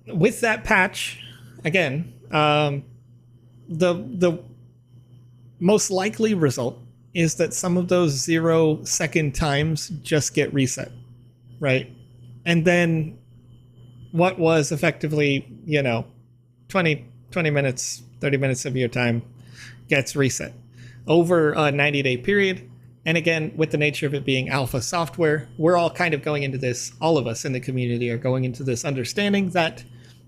with that patch, again, the most likely result is that some of those 0-second times just get reset, right? And then what was effectively, 20 minutes, 30 minutes of your time gets reset over a 90-day period. And again, with the nature of it being alpha software, we're all kind of going into this, all of us in the community are going into this understanding that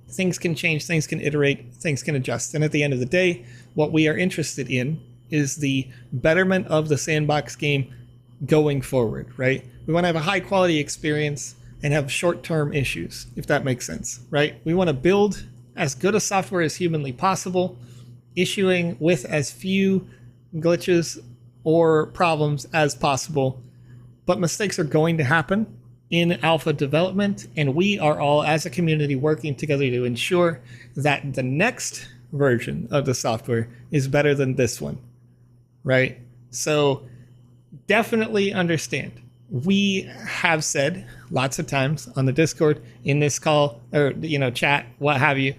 things can change, things can iterate, things can adjust. And at the end of the day, what we are interested in is the betterment of the sandbox game going forward, right? We want to have a high quality experience and have short-term issues, if that makes sense, right? We want to build as good a software as humanly possible, issuing with as few glitches or problems as possible. But mistakes are going to happen in alpha development, and we are all, as a community, working together to ensure that the next version of the software is better than this one, right? So definitely understand. We have said lots of times on the Discord, in this call, or chat, what have you,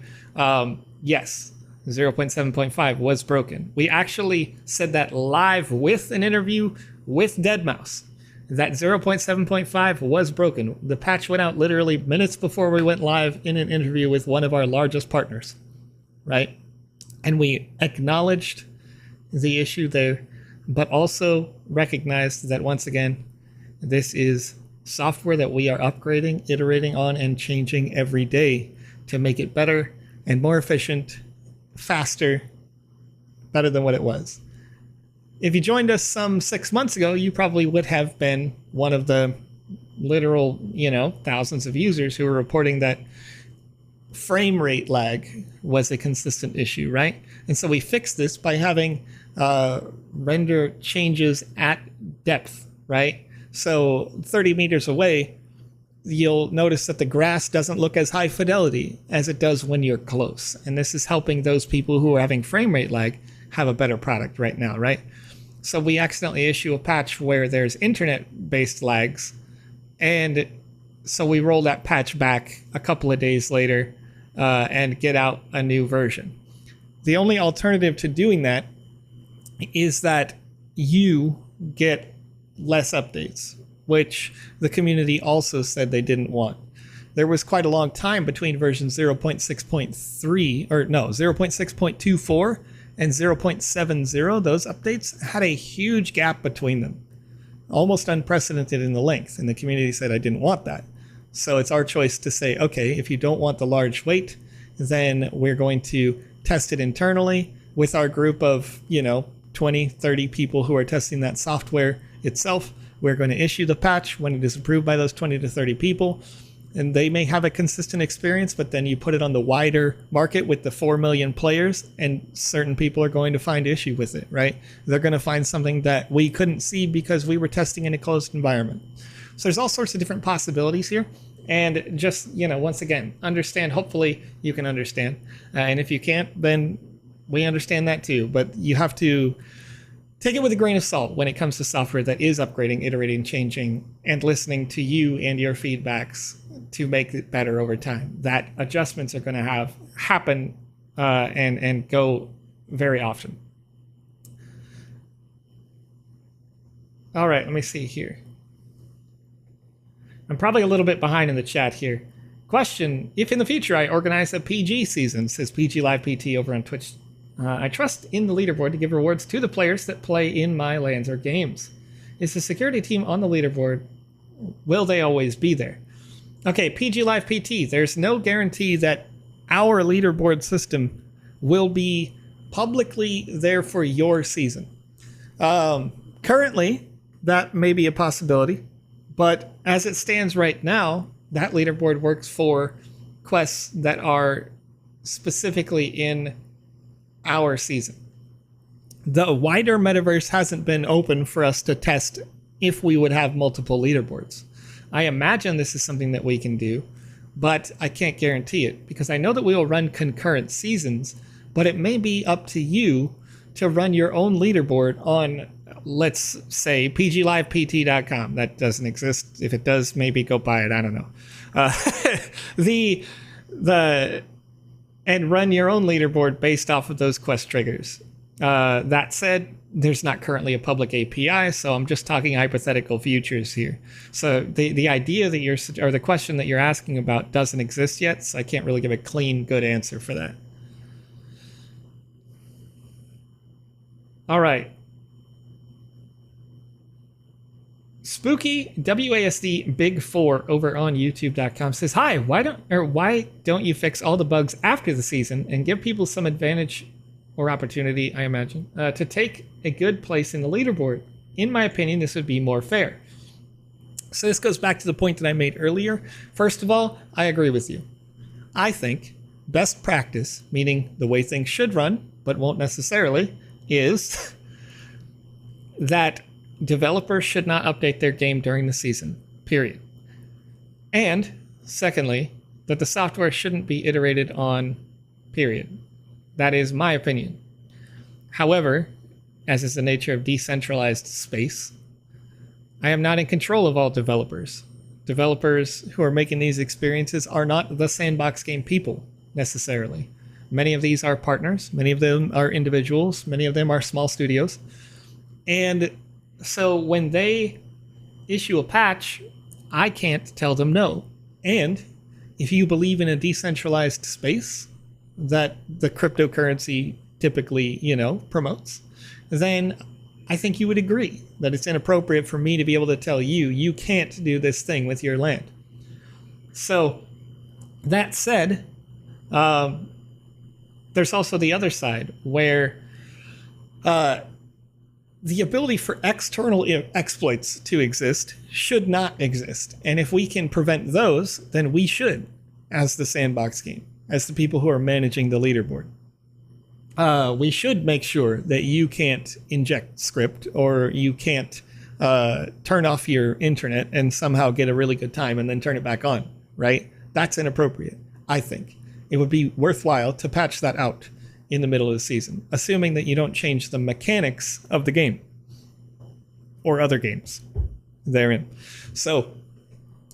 yes, 0.7.5 was broken. We actually said that live with an interview with Deadmau5, that 0.7.5 was broken. The patch went out literally minutes before we went live in an interview with one of our largest partners, right? And we acknowledged the issue there, but also recognized that, once again, this is software that we are upgrading, iterating on, and changing every day to make it better and more efficient, faster, better than what it was. If you joined us some 6 months ago, you probably would have been one of the literal, thousands of users who were reporting that frame rate lag was a consistent issue, right? And so we fixed this by having render changes at depth, right? So 30 meters away, you'll notice that the grass doesn't look as high fidelity as it does when you're close. And this is helping those people who are having frame rate lag have a better product right now, right? So we accidentally issue a patch where there's internet-based lags. And so we roll that patch back a couple of days later and get out a new version. The only alternative to doing that is that you get less updates, which the community also said they didn't want. There was quite a long time between version 0.6.3, or no, 0.6.24 and 0.70. Those updates had a huge gap between them, almost unprecedented in the length, and the community said I didn't want that. So it's our choice to say, okay, if you don't want the large wait, then we're going to test it internally with our group of 20, 30 people who are testing that software itself. We're going to issue the patch when it is approved by those 20 to 30 people. And they may have a consistent experience, but then you put it on the wider market with the 4 million players, and certain people are going to find issue with it, right? They're going to find something that we couldn't see because we were testing in a closed environment. So there's all sorts of different possibilities here. And just, once again, understand. Hopefully you can understand. And if you can't, then we understand that too. But you have to take it with a grain of salt when it comes to software that is upgrading, iterating, changing, and listening to you and your feedbacks to make it better over time. That adjustments are going to happen and go very often. All right, let me see here. I'm probably a little bit behind in the chat here. Question, if in the future I organize a PG season, says PG Live PT over on Twitch, I trust in the leaderboard to give rewards to the players that play in my lands or games. Is the security team on the leaderboard? Will they always be there? Okay, PG Live PT, there's no guarantee that our leaderboard system will be publicly there for your season. Currently, that may be a possibility, but as it stands right now, that leaderboard works for quests that are specifically in our season. The wider metaverse hasn't been open for us to test if we would have multiple leaderboards. I imagine this is something that we can do, but I can't guarantee it because I know that we will run concurrent seasons, but it may be up to you to run your own leaderboard on, let's say, pglivept.com. That doesn't exist. If it does, maybe go buy it. I don't know. And run your own leaderboard based off of those quest triggers. That said, there's not currently a public API, so I'm just talking hypothetical futures here. So the idea that or the question that you're asking about doesn't exist yet, so I can't really give a clean, good answer for that. All right. Spooky WASD Big 4 over on YouTube.com says, "Hi, why don't you fix all the bugs after the season and give people some advantage or opportunity, I imagine, to take a good place in the leaderboard? In my opinion, this would be more fair." So this goes back to the point that I made earlier. First of all, I agree with you. I think best practice, meaning the way things should run, but won't necessarily, is that developers should not update their game during the season, period. And secondly, that the software shouldn't be iterated on, period. That is my opinion. However, as is the nature of decentralized space, I am not in control of all developers. Developers who are making these experiences are not the Sandbox game people, necessarily. Many of these are partners, many of them are individuals, many of them are small studios. And so when they issue a patch, I can't tell them no. And if you believe in a decentralized space that the cryptocurrency typically, promotes, then I think you would agree that it's inappropriate for me to be able to tell you, you can't do this thing with your land. So that said, there's also the other side where the ability for external exploits to exist should not exist. And if we can prevent those, then we should, as the Sandbox game, as the people who are managing the leaderboard. We should make sure that you can't inject script or you can't turn off your internet and somehow get a really good time and then turn it back on, right? That's inappropriate, I think. It would be worthwhile to patch that out in the middle of the season, assuming that you don't change the mechanics of the game or other games therein. So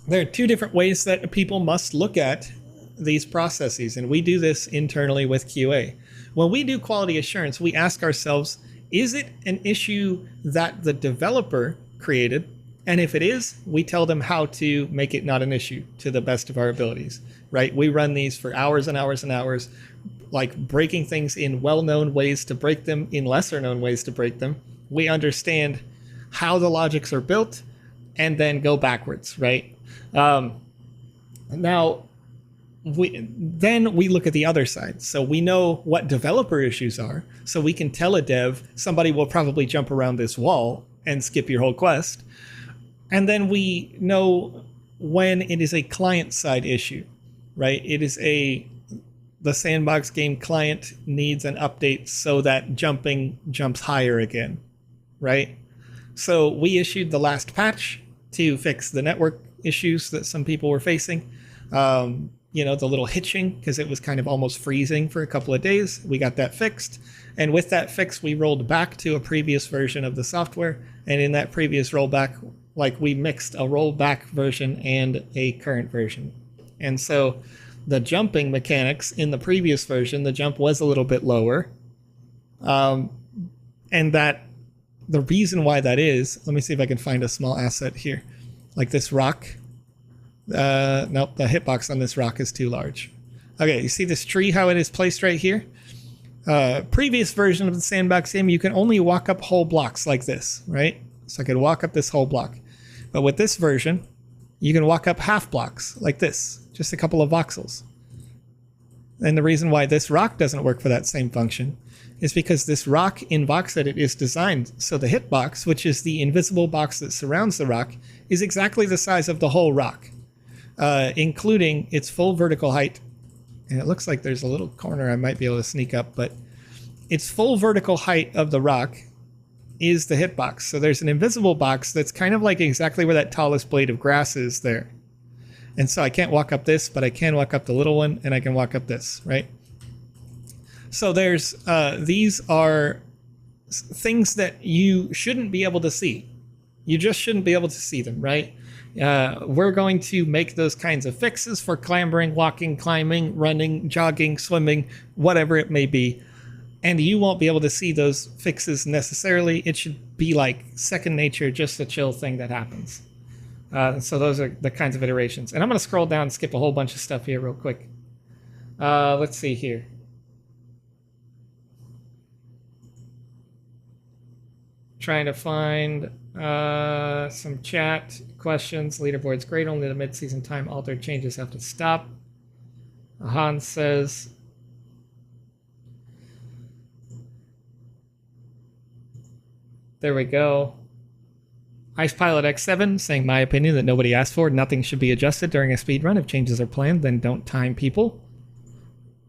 there are two different ways that people must look at these processes, and we do this internally with QA. When we do quality assurance, we ask ourselves, is it an issue that the developer created? And if it is, we tell them how to make it not an issue to the best of our abilities, right? We run these for hours and hours and hours, like breaking things in well-known ways to break them, in lesser-known ways to break them. We understand how the logics are built and then go backwards, right? Now, we look at the other side. So we know what developer issues are. So we can tell a dev, somebody will probably jump around this wall and skip your whole quest. And then we know when it is a client-side issue, right? It is the Sandbox game client needs an update so that jumping jumps higher again, right? So we issued the last patch to fix the network issues that some people were facing. The little hitching, because it was kind of almost freezing for a couple of days. We got that fixed. And with that fix, we rolled back to a previous version of the software. And in that previous rollback, we mixed a rollback version and a current version. And so the jumping mechanics in the previous version, the jump was a little bit lower. And that the reason why that is, let me see if I can find a small asset here. Like this rock. Nope, the hitbox on this rock is too large. Okay, you see this tree, how it is placed right here? Previous version of the Sandbox game, you can only walk up whole blocks like this, right? So I could walk up this whole block. But with this version, you can walk up half blocks like this, just a couple of voxels. And the reason why this rock doesn't work for that same function is because this rock in VoxEdit is designed so the hitbox, which is the invisible box that surrounds the rock, is exactly the size of the whole rock. Including its full vertical height. And it looks like there's a little corner I might be able to sneak up, but its full vertical height of the rock is the hitbox. So there's an invisible box that's kind of like exactly where that tallest blade of grass is there. And so I can't walk up this, but I can walk up the little one, and I can walk up this, right? So there's these are things that you shouldn't be able to see. You just shouldn't be able to see them, right? We're going to make those kinds of fixes for clambering, walking, climbing, running, jogging, swimming, whatever it may be. And you won't be able to see those fixes necessarily. It should be like second nature, just a chill thing that happens. So those are the kinds of iterations. And I'm going to scroll down and skip a whole bunch of stuff here real quick. Let's see here. Trying to find some chat questions. Leaderboard's great, only the mid-season time altered changes have to stop. Hans says, there we go. Ice Pilot X7 saying my opinion that nobody asked for. Nothing should be adjusted during a speed run. If changes are planned, then don't time people.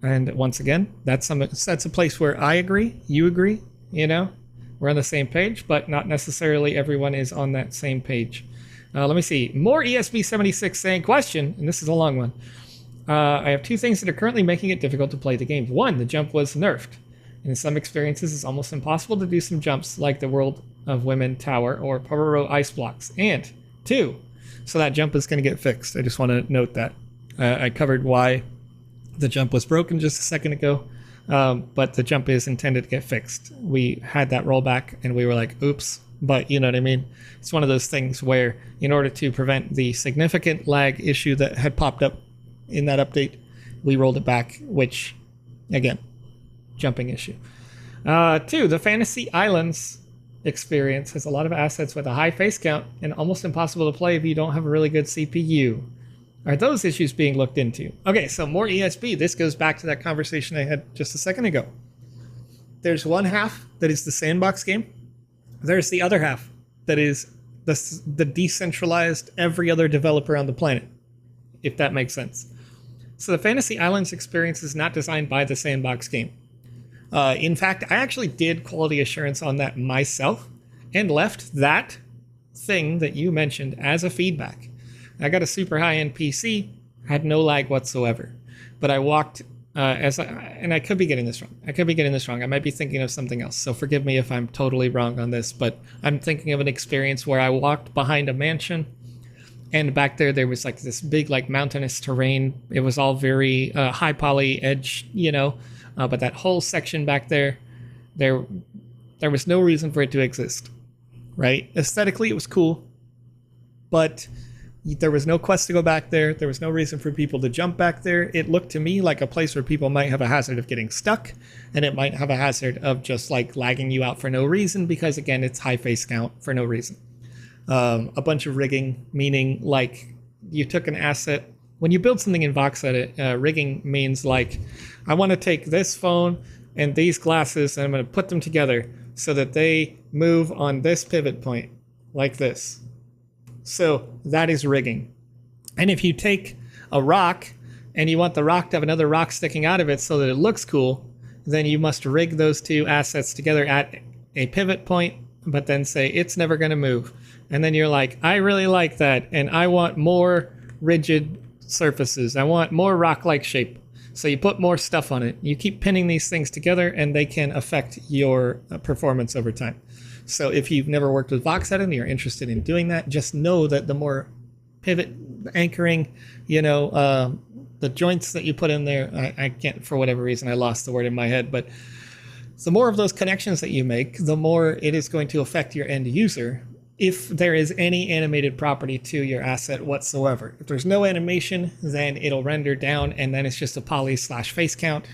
And once again, that's a place where I agree, you agree, We're on the same page, but not necessarily everyone is on that same page. Let me see. More ESB76 saying, question, and this is a long one. I have two things that are currently making it difficult to play the game. One, the jump was nerfed. And in some experiences, it's almost impossible to do some jumps like the World of Women Tower or Pororo ice blocks. And two, so that jump is going to get fixed. I just want to note that. I covered why the jump was broken just a second ago. But the jump is intended to get fixed. We had that rollback and we were like, oops, but you know what I mean? It's one of those things where in order to prevent the significant lag issue that had popped up in that update, we rolled it back, which, again, jumping issue. Two, the Fantasy Islands experience has a lot of assets with a high face count and almost impossible to play if you don't have a really good CPU. Are those issues being looked into? Okay, so more ESB. This goes back to that conversation I had just a second ago. There's one half that is the Sandbox game. There's the other half that is the decentralized every other developer on the planet, if that makes sense. So the Fantasy Islands experience is not designed by the Sandbox game. In fact, I actually did quality assurance on that myself and left that thing that you mentioned as a feedback. I got a super high-end PC, had no lag whatsoever. But I walked, and I could be getting this wrong. I might be thinking of something else, so forgive me if I'm totally wrong on this, but I'm thinking of an experience where I walked behind a mansion, and back there was like this big like mountainous terrain. It was all very high poly edge, but that whole section back there was no reason for it to exist, right? Aesthetically, it was cool, but there was no quest to go back there. There was no reason for people to jump back there. It looked to me like a place where people might have a hazard of getting stuck, and it might have a hazard of just like lagging you out for no reason because, again, it's high face count for no reason. A bunch of rigging, meaning like you took an asset. When you build something in VoxEdit, rigging means like I want to take this phone and these glasses and I'm going to put them together so that they move on this pivot point like this. So that is rigging. And if you take a rock and you want the rock to have another rock sticking out of it so that it looks cool, then you must rig those two assets together at a pivot point, but then say it's never going to move. And then you're like, I really like that, and I want more rigid surfaces. I want more rock-like shape. So you put more stuff on it. You keep pinning these things together, and they can affect your performance over time. So if you've never worked with VoxEdit and you're interested in doing that, just know that the more pivot anchoring, the joints that you put in there, I can't, for whatever reason, I lost the word in my head, but the more of those connections that you make, the more it is going to affect your end user if there is any animated property to your asset whatsoever. If there's no animation, then it'll render down, and then it's just a poly/face count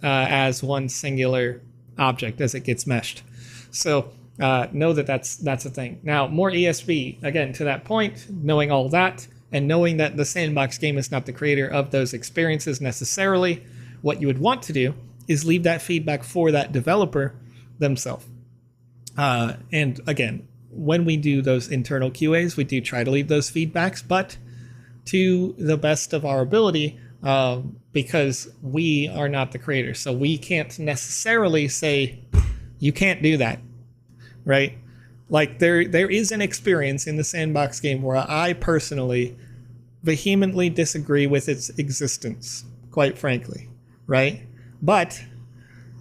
as one singular object as it gets meshed. So know that that's a thing. Now, more ESB, again, to that point, knowing all that, and knowing that the Sandbox game is not the creator of those experiences necessarily, what you would want to do is leave that feedback for that developer themselves. And again, when we do those internal QAs, we do try to leave those feedbacks, but to the best of our ability, because we are not the creator. So we can't necessarily say, you can't do that, right? Like there is an experience in the Sandbox game where I personally vehemently disagree with its existence, quite frankly, right? But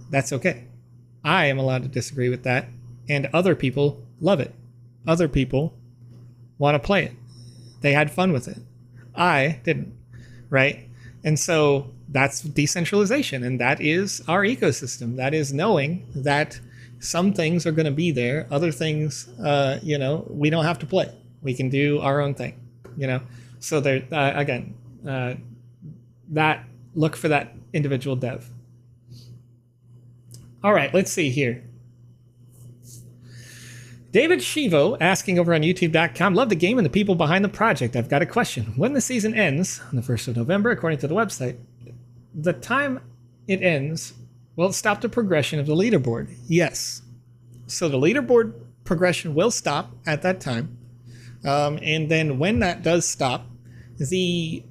that's okay. I am allowed to disagree with that, and other people love it. Other people want to play it. They had fun with it. I didn't, right? And so that's decentralization, and that is our ecosystem. That is knowing that some things are going to be there. Other things, we don't have to play. We can do our own thing, So there, again, that look for that individual dev. All right, let's see here. David Shivo asking over on youtube.com, love the game and the people behind the project. I've got a question. When the season ends on the 1st of November, according to the website, the time it ends, will it stop the progression of the leaderboard? Yes. So the leaderboard progression will stop at that time. And then when that does stop, the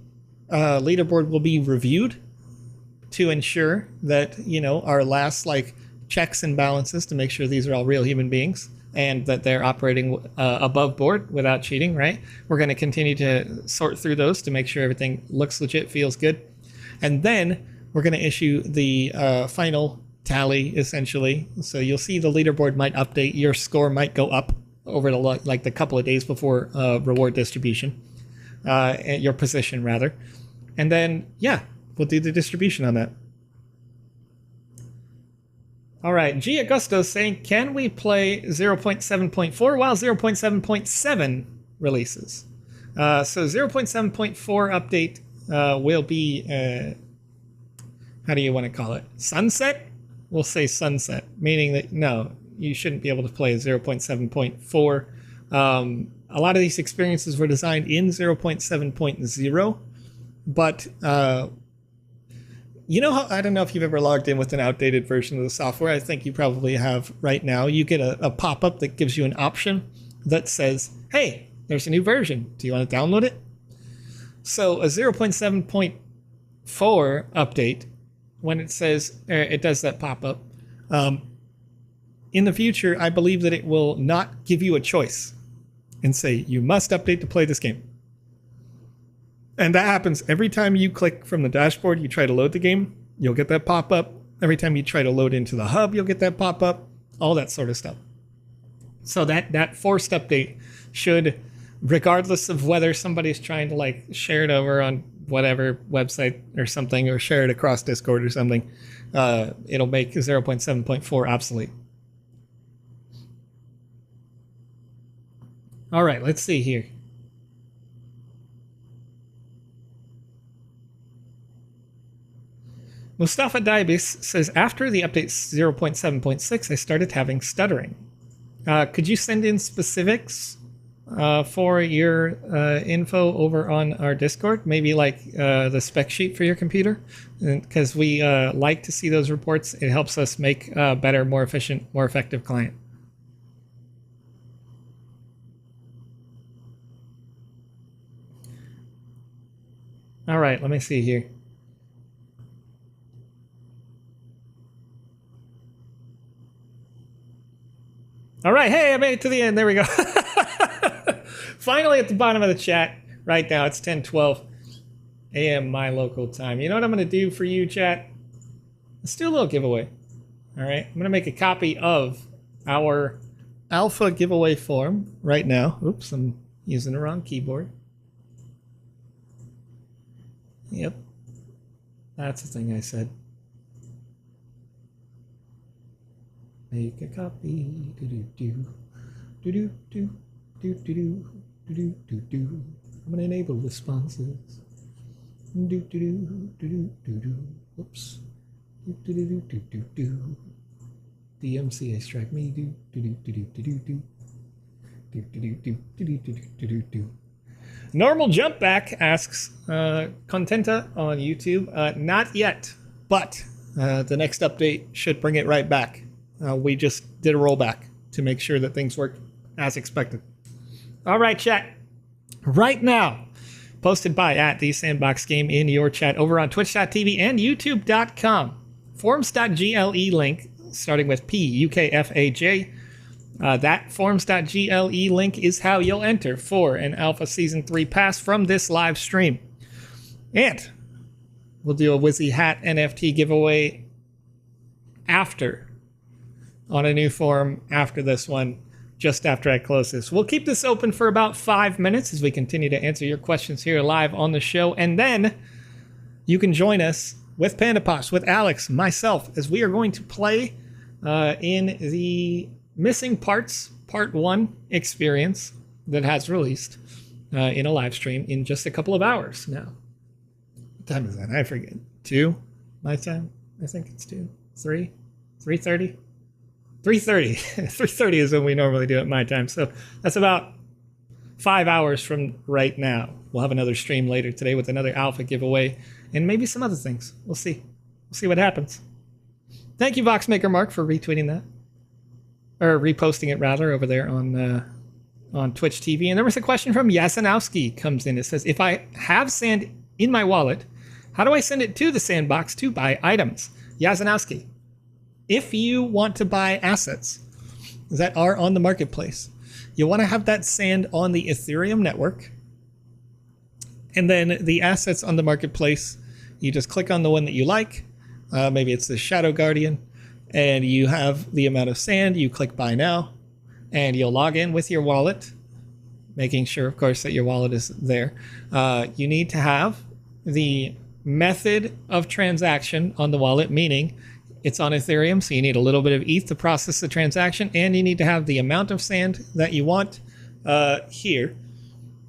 leaderboard will be reviewed to ensure that, our last checks and balances to make sure these are all real human beings and that they're operating above board without cheating, right? We're going to continue to sort through those to make sure everything looks legit, feels good. And then we're going to issue the final tally, essentially. So you'll see the leaderboard might update. Your score might go up over the couple of days before reward distribution, your position, rather. And then, we'll do the distribution on that. All right, G. Augusto saying, can we play 0.7.4 while 0.7.7 releases? So 0.7.4 update will be, how do you want to call it? Sunset? We'll say sunset, meaning that, no, you shouldn't be able to play 0.7.4. A lot of these experiences were designed in 0.7.0, but I don't know if you've ever logged in with an outdated version of the software. I think you probably have right now. You get a pop-up that gives you an option that says, hey, there's a new version. Do you want to download it? So a 0.7.4 update, when it says, it does that pop-up, in the future, I believe that it will not give you a choice and say, you must update to play this game. And that happens every time you click from the dashboard, you try to load the game, you'll get that pop-up. Every time you try to load into the hub, you'll get that pop-up, all that sort of stuff. So that forced update should, regardless of whether somebody's trying to share it over on whatever website or something, or share it across Discord or something, it'll make 0.7.4 obsolete. All right, let's see here. Mustafa Daibis says, after the update 0.7.6, I started having stuttering. Could you send in specifics for your info over on our Discord? Maybe the spec sheet for your computer? Because we like to see those reports. It helps us make a better, more efficient, more effective client. All right, let me see here. All right, hey, I made it to the end. There we go. Finally at the bottom of the chat. Right now, it's 10:12 a.m. my local time. You know what I'm going to do for you, chat? Let's do a little giveaway. All right, I'm going to make a copy of our alpha giveaway form right now. Oops, I'm using the wrong keyboard. Yep, that's the thing I said. Make a copy. I'm gonna enable responses. Oops. DMCA strike me. Normal jump back asks Contenta on YouTube. Not yet, but the next update should bring it right back. We just did a rollback to make sure that things work as expected. All right, chat. Right now, posted by the Sandbox Game in your chat over on twitch.tv and youtube.com. Forms.gle link, starting with PUKFAJ. That forms.gle link is how you'll enter for an Alpha Season 3 pass from this live stream. And we'll do a Wizzy Hat NFT giveaway after, on a new form after this one, just after I close this. We'll keep this open for about 5 minutes as we continue to answer your questions here live on the show. And then you can join us with PandaPops, with Alex, myself, as we are going to play in the Missing Parts Part 1 experience that has released in a live stream in just a couple of hours now. What time is that? I forget. 2? My time? I think it's 2. 3? 3:30? 3:30. 3:30 is when we normally do it my time. So that's about 5 hours from right now. We'll have another stream later today with another alpha giveaway and maybe some other things. We'll see. We'll see what happens. Thank you, VoxMaker Mark, for retweeting that. Or reposting it, rather, over there on Twitch TV. And there was a question from Yasanowski comes in. It says, if I have sand in my wallet, how do I send it to the sandbox to buy items? Yasanowski, if you want to buy assets that are on the marketplace, you want to have that sand on the Ethereum network. And then the assets on the marketplace, you just click on the one that you like. Maybe it's the Shadow Guardian. And you have the amount of sand. You click buy now. And you'll log in with your wallet, making sure, of course, that your wallet is there. You need to have the method of transaction on the wallet, meaning it's on Ethereum, so you need a little bit of ETH to process the transaction, and you need to have the amount of sand that you want here,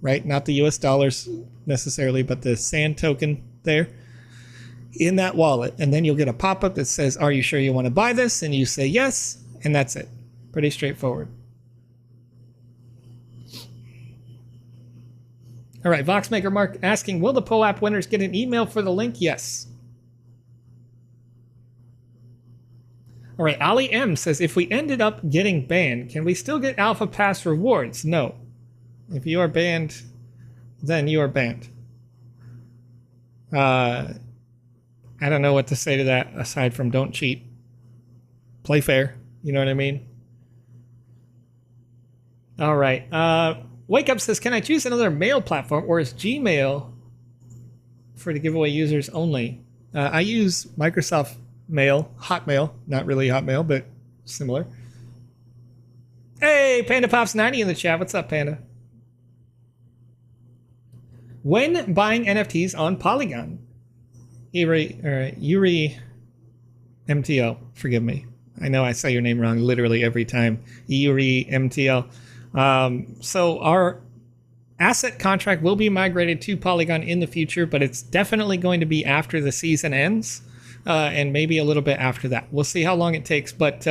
right? Not the US dollars necessarily, but the sand token there in that wallet. And then you'll get a pop-up that says, are you sure you want to buy this? And you say yes, and that's it. Pretty straightforward. All right, VoxMaker Mark asking, will the POAP winners get an email for the link? Yes. All right, Ali M says, if we ended up getting banned, can we still get Alpha Pass rewards? No. If you are banned, then you are banned. I don't know what to say to that aside from don't cheat. Play fair. You know what I mean? All right. Wake Up says, can I choose another mail platform, or is Gmail for the giveaway users only? I use Microsoft Mail, Hotmail, not really Hotmail, but similar. Hey, PandaPops90 in the chat. What's up, Panda? When buying NFTs on Polygon, Yuri MTL, forgive me. I know I say your name wrong literally every time. Yuri MTL. So our asset contract will be migrated to Polygon in the future, but it's definitely going to be after the season ends. And maybe a little bit after that. We'll see how long it takes, but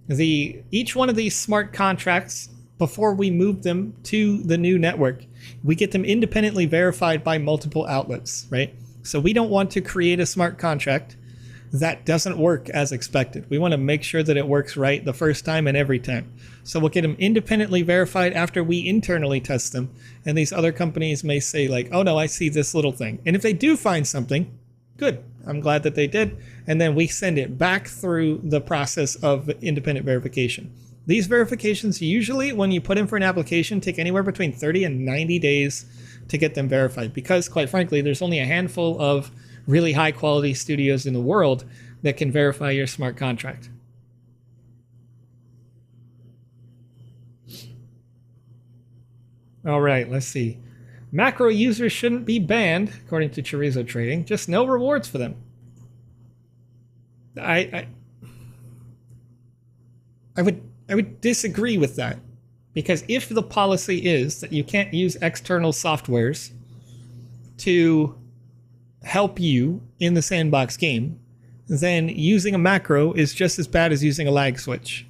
each one of these smart contracts, before we move them to the new network, we get them independently verified by multiple outlets, right? So we don't want to create a smart contract that doesn't work as expected. We want to make sure that it works right the first time and every time. So we'll get them independently verified after we internally test them. And these other companies may say like, oh no, I see this little thing. And if they do find something, good. I'm glad that they did. And then we send it back through the process of independent verification. These verifications usually, when you put in for an application, take anywhere between 30 and 90 days to get them verified. Because quite frankly, there's only a handful of really high quality studios in the world that can verify your smart contract. All right, let's see. Macro users shouldn't be banned, according to Chorizo Trading. Just no rewards for them. I would disagree with that. Because if the policy is that you can't use external softwares to help you in the sandbox game, then using a macro is just as bad as using a lag switch.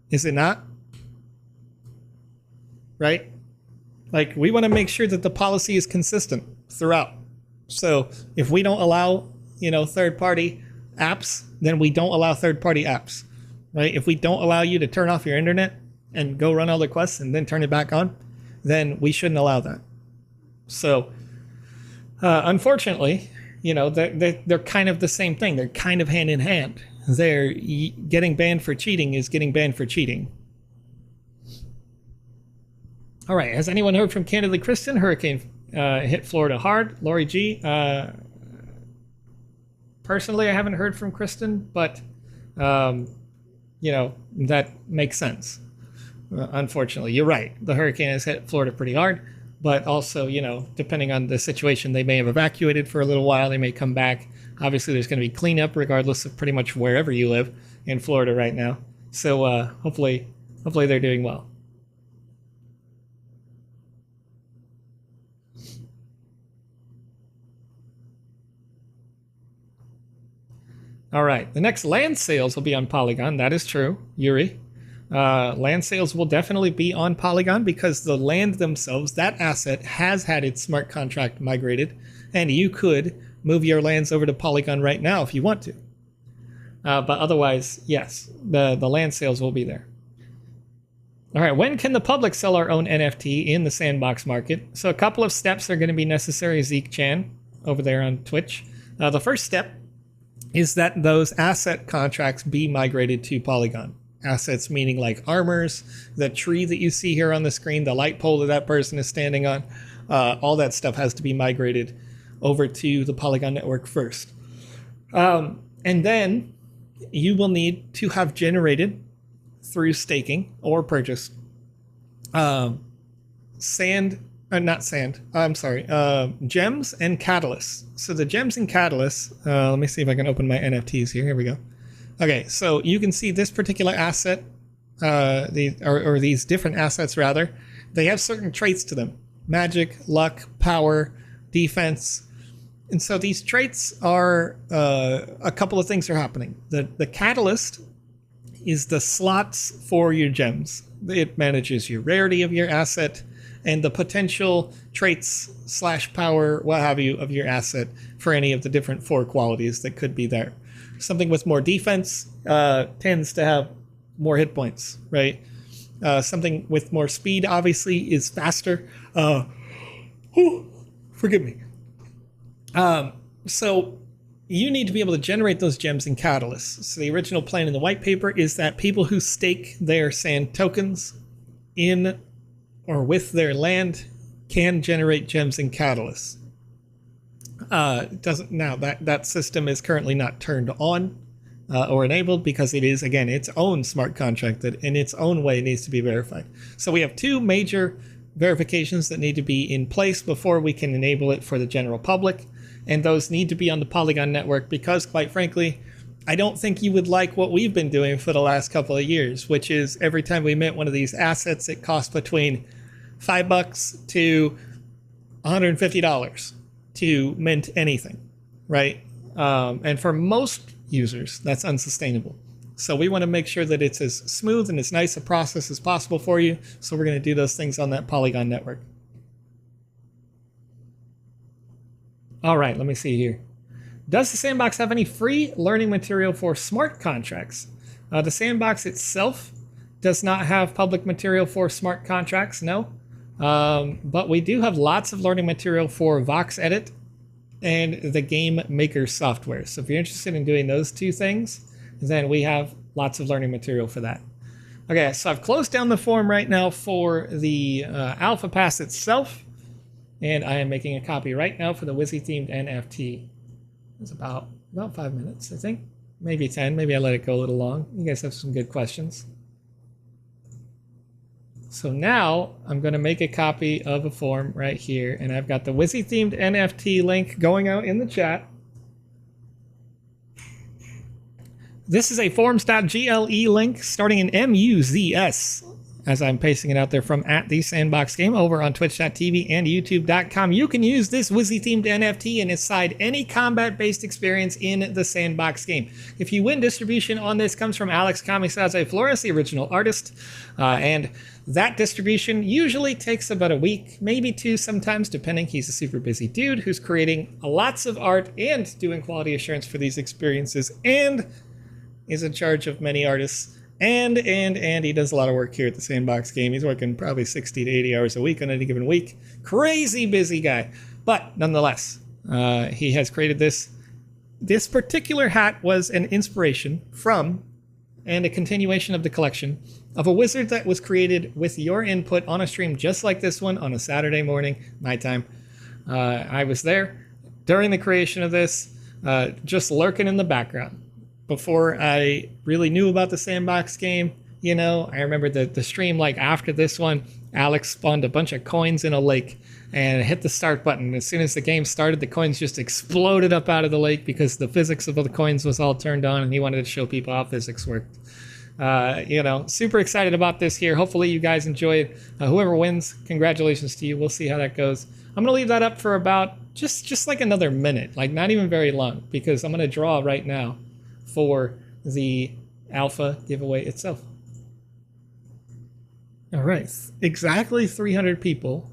Is it not? Right? Like, we want to make sure that the policy is consistent throughout. So if we don't allow, third-party apps, then we don't allow third-party apps, right? If we don't allow you to turn off your internet and go run all the quests and then turn it back on, then we shouldn't allow that. So unfortunately, they're kind of the same thing. They're kind of hand in hand. They're getting banned for cheating is getting banned for cheating. All right, has anyone heard from Candidly Kristen? Hurricane hit Florida hard. Lori G. Personally, I haven't heard from Kristen, but, that makes sense. Unfortunately, you're right. The hurricane has hit Florida pretty hard, but also, depending on the situation, they may have evacuated for a little while. They may come back. Obviously, there's going to be cleanup regardless of pretty much wherever you live in Florida right now. So hopefully they're doing well. All right, the next land sales will be on Polygon. That is true, Yuri. Land sales will definitely be on Polygon because the land themselves, that asset, has had its smart contract migrated, and you could move your lands over to Polygon right now if you want to. But otherwise, yes, the land sales will be there. All right, when can the public sell our own NFT in the sandbox market? So a couple of steps are going to be necessary, Zeke Chan, over there on Twitch. The first step is that those asset contracts be migrated to Polygon. Assets meaning like armors, the tree that you see here on the screen, the light pole that person is standing on, all that stuff has to be migrated over to the Polygon network first. And then you will need to have generated through staking or purchase gems and catalysts. So the gems and catalysts, let me see if I can open my NFTs here. Here we go. Okay, so you can see this particular asset, these different assets rather, they have certain traits to them. Magic, luck, power, defense. And so these traits are, a couple of things are happening. The catalyst is the slots for your gems. It manages your rarity of your asset and the potential traits / power, what have you, of your asset for any of the different 4 qualities that could be there. Something with more defense tends to have more hit points, right? Something with more speed, obviously, is faster. Forgive me. So you need to be able to generate those gems and catalysts. So the original plan in the white paper is that people who stake their sand tokens in or with their land can generate gems and catalysts. That system is currently not turned on or enabled because it is, again, its own smart contract that in its own way needs to be verified. So we have 2 major verifications that need to be in place before we can enable it for the general public. And those need to be on the Polygon network because, quite frankly, I don't think you would like what we've been doing for the last couple of years, which is every time we mint one of these assets, it costs between $5 to $150 to mint anything, right? And for most users, that's unsustainable. So we want to make sure that it's as smooth and as nice a process as possible for you. So we're going to do those things on that Polygon network. All right, let me see here. Does the Sandbox have any free learning material for smart contracts? The Sandbox itself does not have public material for smart contracts, no. But we do have lots of learning material for VoxEdit and the Game Maker software. So if you're interested in doing those two things, then we have lots of learning material for that. Okay, so I've closed down the form right now for the Alpha Pass itself, and I am making a copy right now for the Wizzy themed NFT. It's about 5 minutes, I think. Maybe 10, maybe I let it go a little long. You guys have some good questions. So now I'm going to make a copy of a form right here, and I've got the Wizzy themed NFT link going out in the chat. This is a forms.gle link starting in MUZS, as I'm pasting it out there from @the_Sandbox_Game over on twitch.tv and youtube.com. You can use this Wizzy themed NFT and inside any combat-based experience in the Sandbox game. If you win, distribution on this comes from Alex Florez, the original artist, and that distribution usually takes about a week, maybe 2 sometimes, depending. He's a super busy dude who's creating lots of art and doing quality assurance for these experiences and is in charge of many artists. And he does a lot of work here at the Sandbox game. He's working probably 60 to 80 hours a week on any given week. Crazy busy guy. But nonetheless, he has created this. This particular hat was an inspiration from and a continuation of the collection of a wizard that was created with your input on a stream just like this one on a Saturday morning, nighttime. I was there during the creation of this, just lurking in the background. Before I really knew about the Sandbox game, you know, I remember the stream like after this one, Alex spawned a bunch of coins in a lake and hit the start button. As soon as the game started, the coins just exploded up out of the lake because the physics of the coins was all turned on and he wanted to show people how physics worked. You know, super excited about this here. Hopefully you guys enjoy it. Whoever wins, congratulations to you. We'll see how that goes. I'm going to leave that up for about just like another minute, like not even very long, because I'm going to draw right now for the alpha giveaway itself. All right, exactly 300 people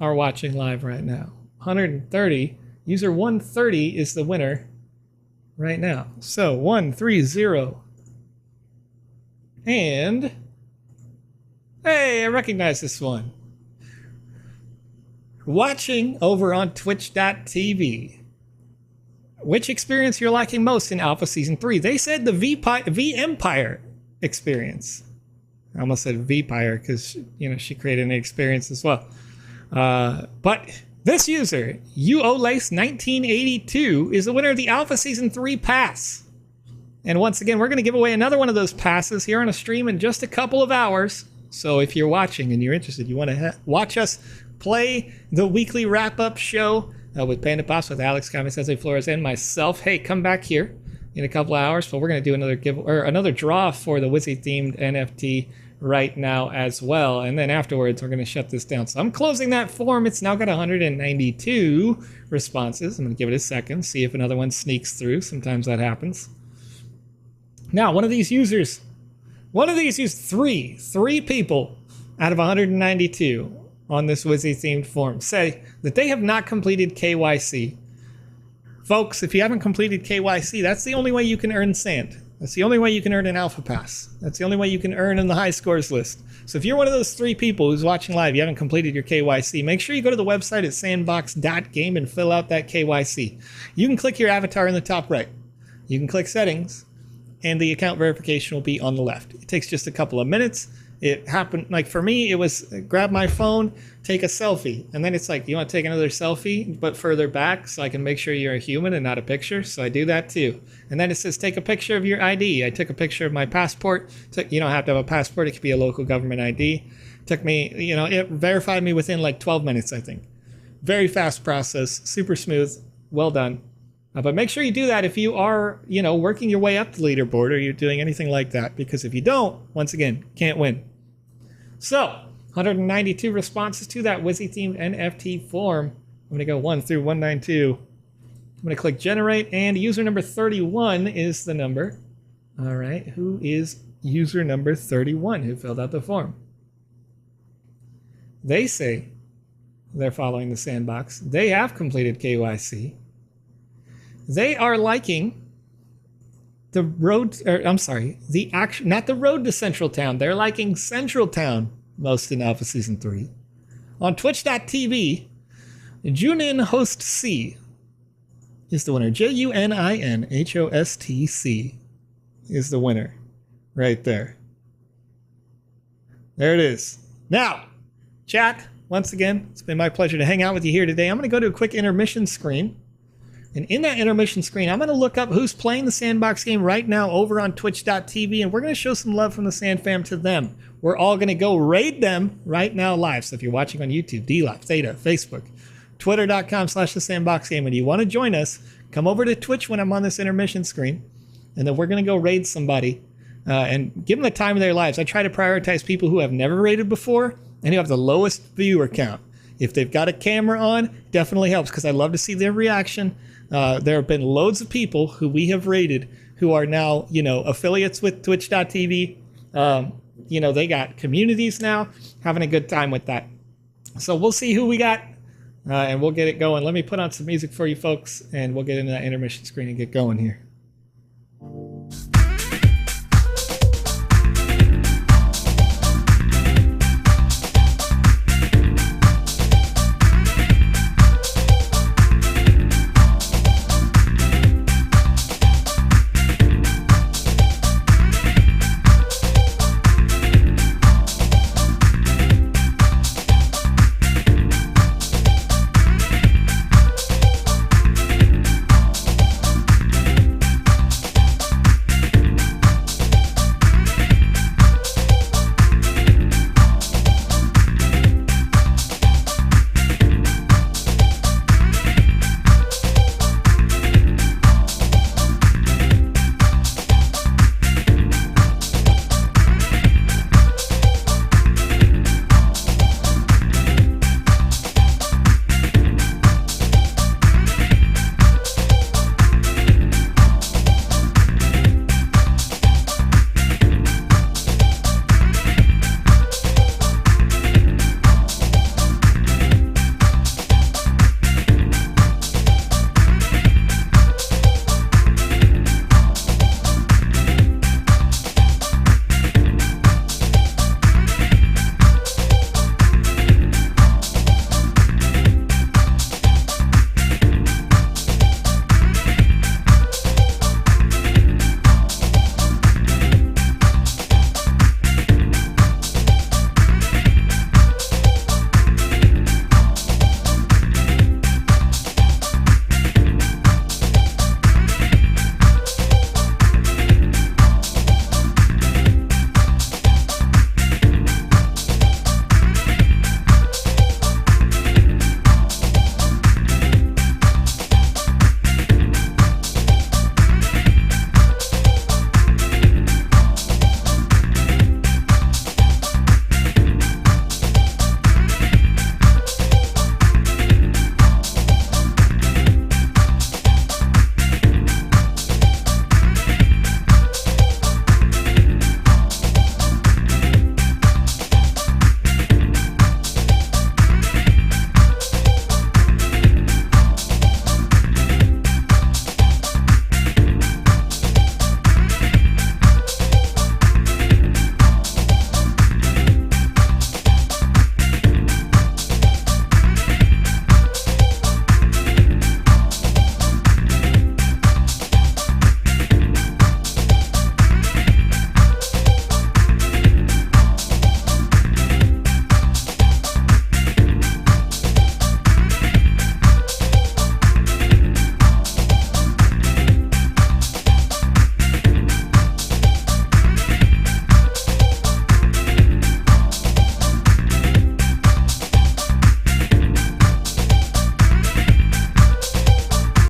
are watching live right now. 130, user 130 is the winner right now. So 130. And hey, I recognize this one. Watching over on twitch.tv. Which experience you're liking most in Alpha Season 3? They said the V Empire experience. I almost said V-Pyre because, you know, she created an experience as well. But this user, UOLace1982, is the winner of the Alpha Season 3 pass. And once again, we're going to give away another one of those passes here on a stream in just a couple of hours. So if you're watching and you're interested, you want to watch us play the weekly wrap-up show with PandaPops, with Alex Florez, and myself. Hey, come back here in a couple of hours, but we're going to do another draw for the Wizzy themed NFT right now as well. And then afterwards, we're going to shut this down. So I'm closing that form. It's now got 192 responses. I'm going to give it a second, see if another one sneaks through. Sometimes that happens. Now, one of these users, three people out of 192 on this Wizzy themed form say that they have not completed KYC. Folks, if you haven't completed KYC, that's the only way you can earn sand. That's the only way you can earn an alpha pass. That's the only way you can earn in the high scores list. So if you're one of those 3 people who's watching live, you haven't completed your KYC, make sure you go to the website at sandbox.game and fill out that KYC. You can click your avatar in the top right. You can click settings, and the account verification will be on the left. It takes just a couple of minutes. It happened, like for me, it was grab my phone, take a selfie. And then it's like, you want to take another selfie, but further back so I can make sure you're a human and not a picture. So I do that too. And then it says, take a picture of your ID. I took a picture of my passport. You don't have to have a passport. It could be a local government ID. Took me, you know, it verified me within like 12 minutes, I think. Very fast process, super smooth, well done. But make sure you do that if you are, you know, working your way up the leaderboard or you're doing anything like that. Because if you don't, once again, can't win. So, 192 responses to that Wizzy themed NFT form. I'm going to go 1 through 192. I'm going to click generate, and user number 31 is the number. All right, who is user number 31 who filled out the form? They say they're following the Sandbox. They have completed KYC. They are liking the road, or I'm sorry, the action, not the road to Central Town. They're liking Central Town most in Alpha Season 3. On Twitch.tv, Junin Host C is the winner. JUNINHOSTC is the winner right there. There it is. Now, chat, once again, it's been my pleasure to hang out with you here today. I'm going to go to a quick intermission screen. And in that intermission screen, I'm going to look up who's playing the Sandbox game right now over on Twitch.tv, and we're going to show some love from the Sand fam to them. We're all going to go raid them right now live. So if you're watching on YouTube, DLive, Theta, Facebook, Twitter.com/the Sandbox game, and you want to join us, come over to Twitch when I'm on this intermission screen, and then we're going to go raid somebody and give them the time of their lives. I try to prioritize people who have never raided before and who have the lowest viewer count. If they've got a camera on, definitely helps because I love to see their reaction. There have been loads of people who we have raided who are now, affiliates with Twitch.tv. They got communities now, having a good time with that. So we'll see who we got, and we'll get it going. Let me put on some music for you folks, and we'll get into that intermission screen and get going here.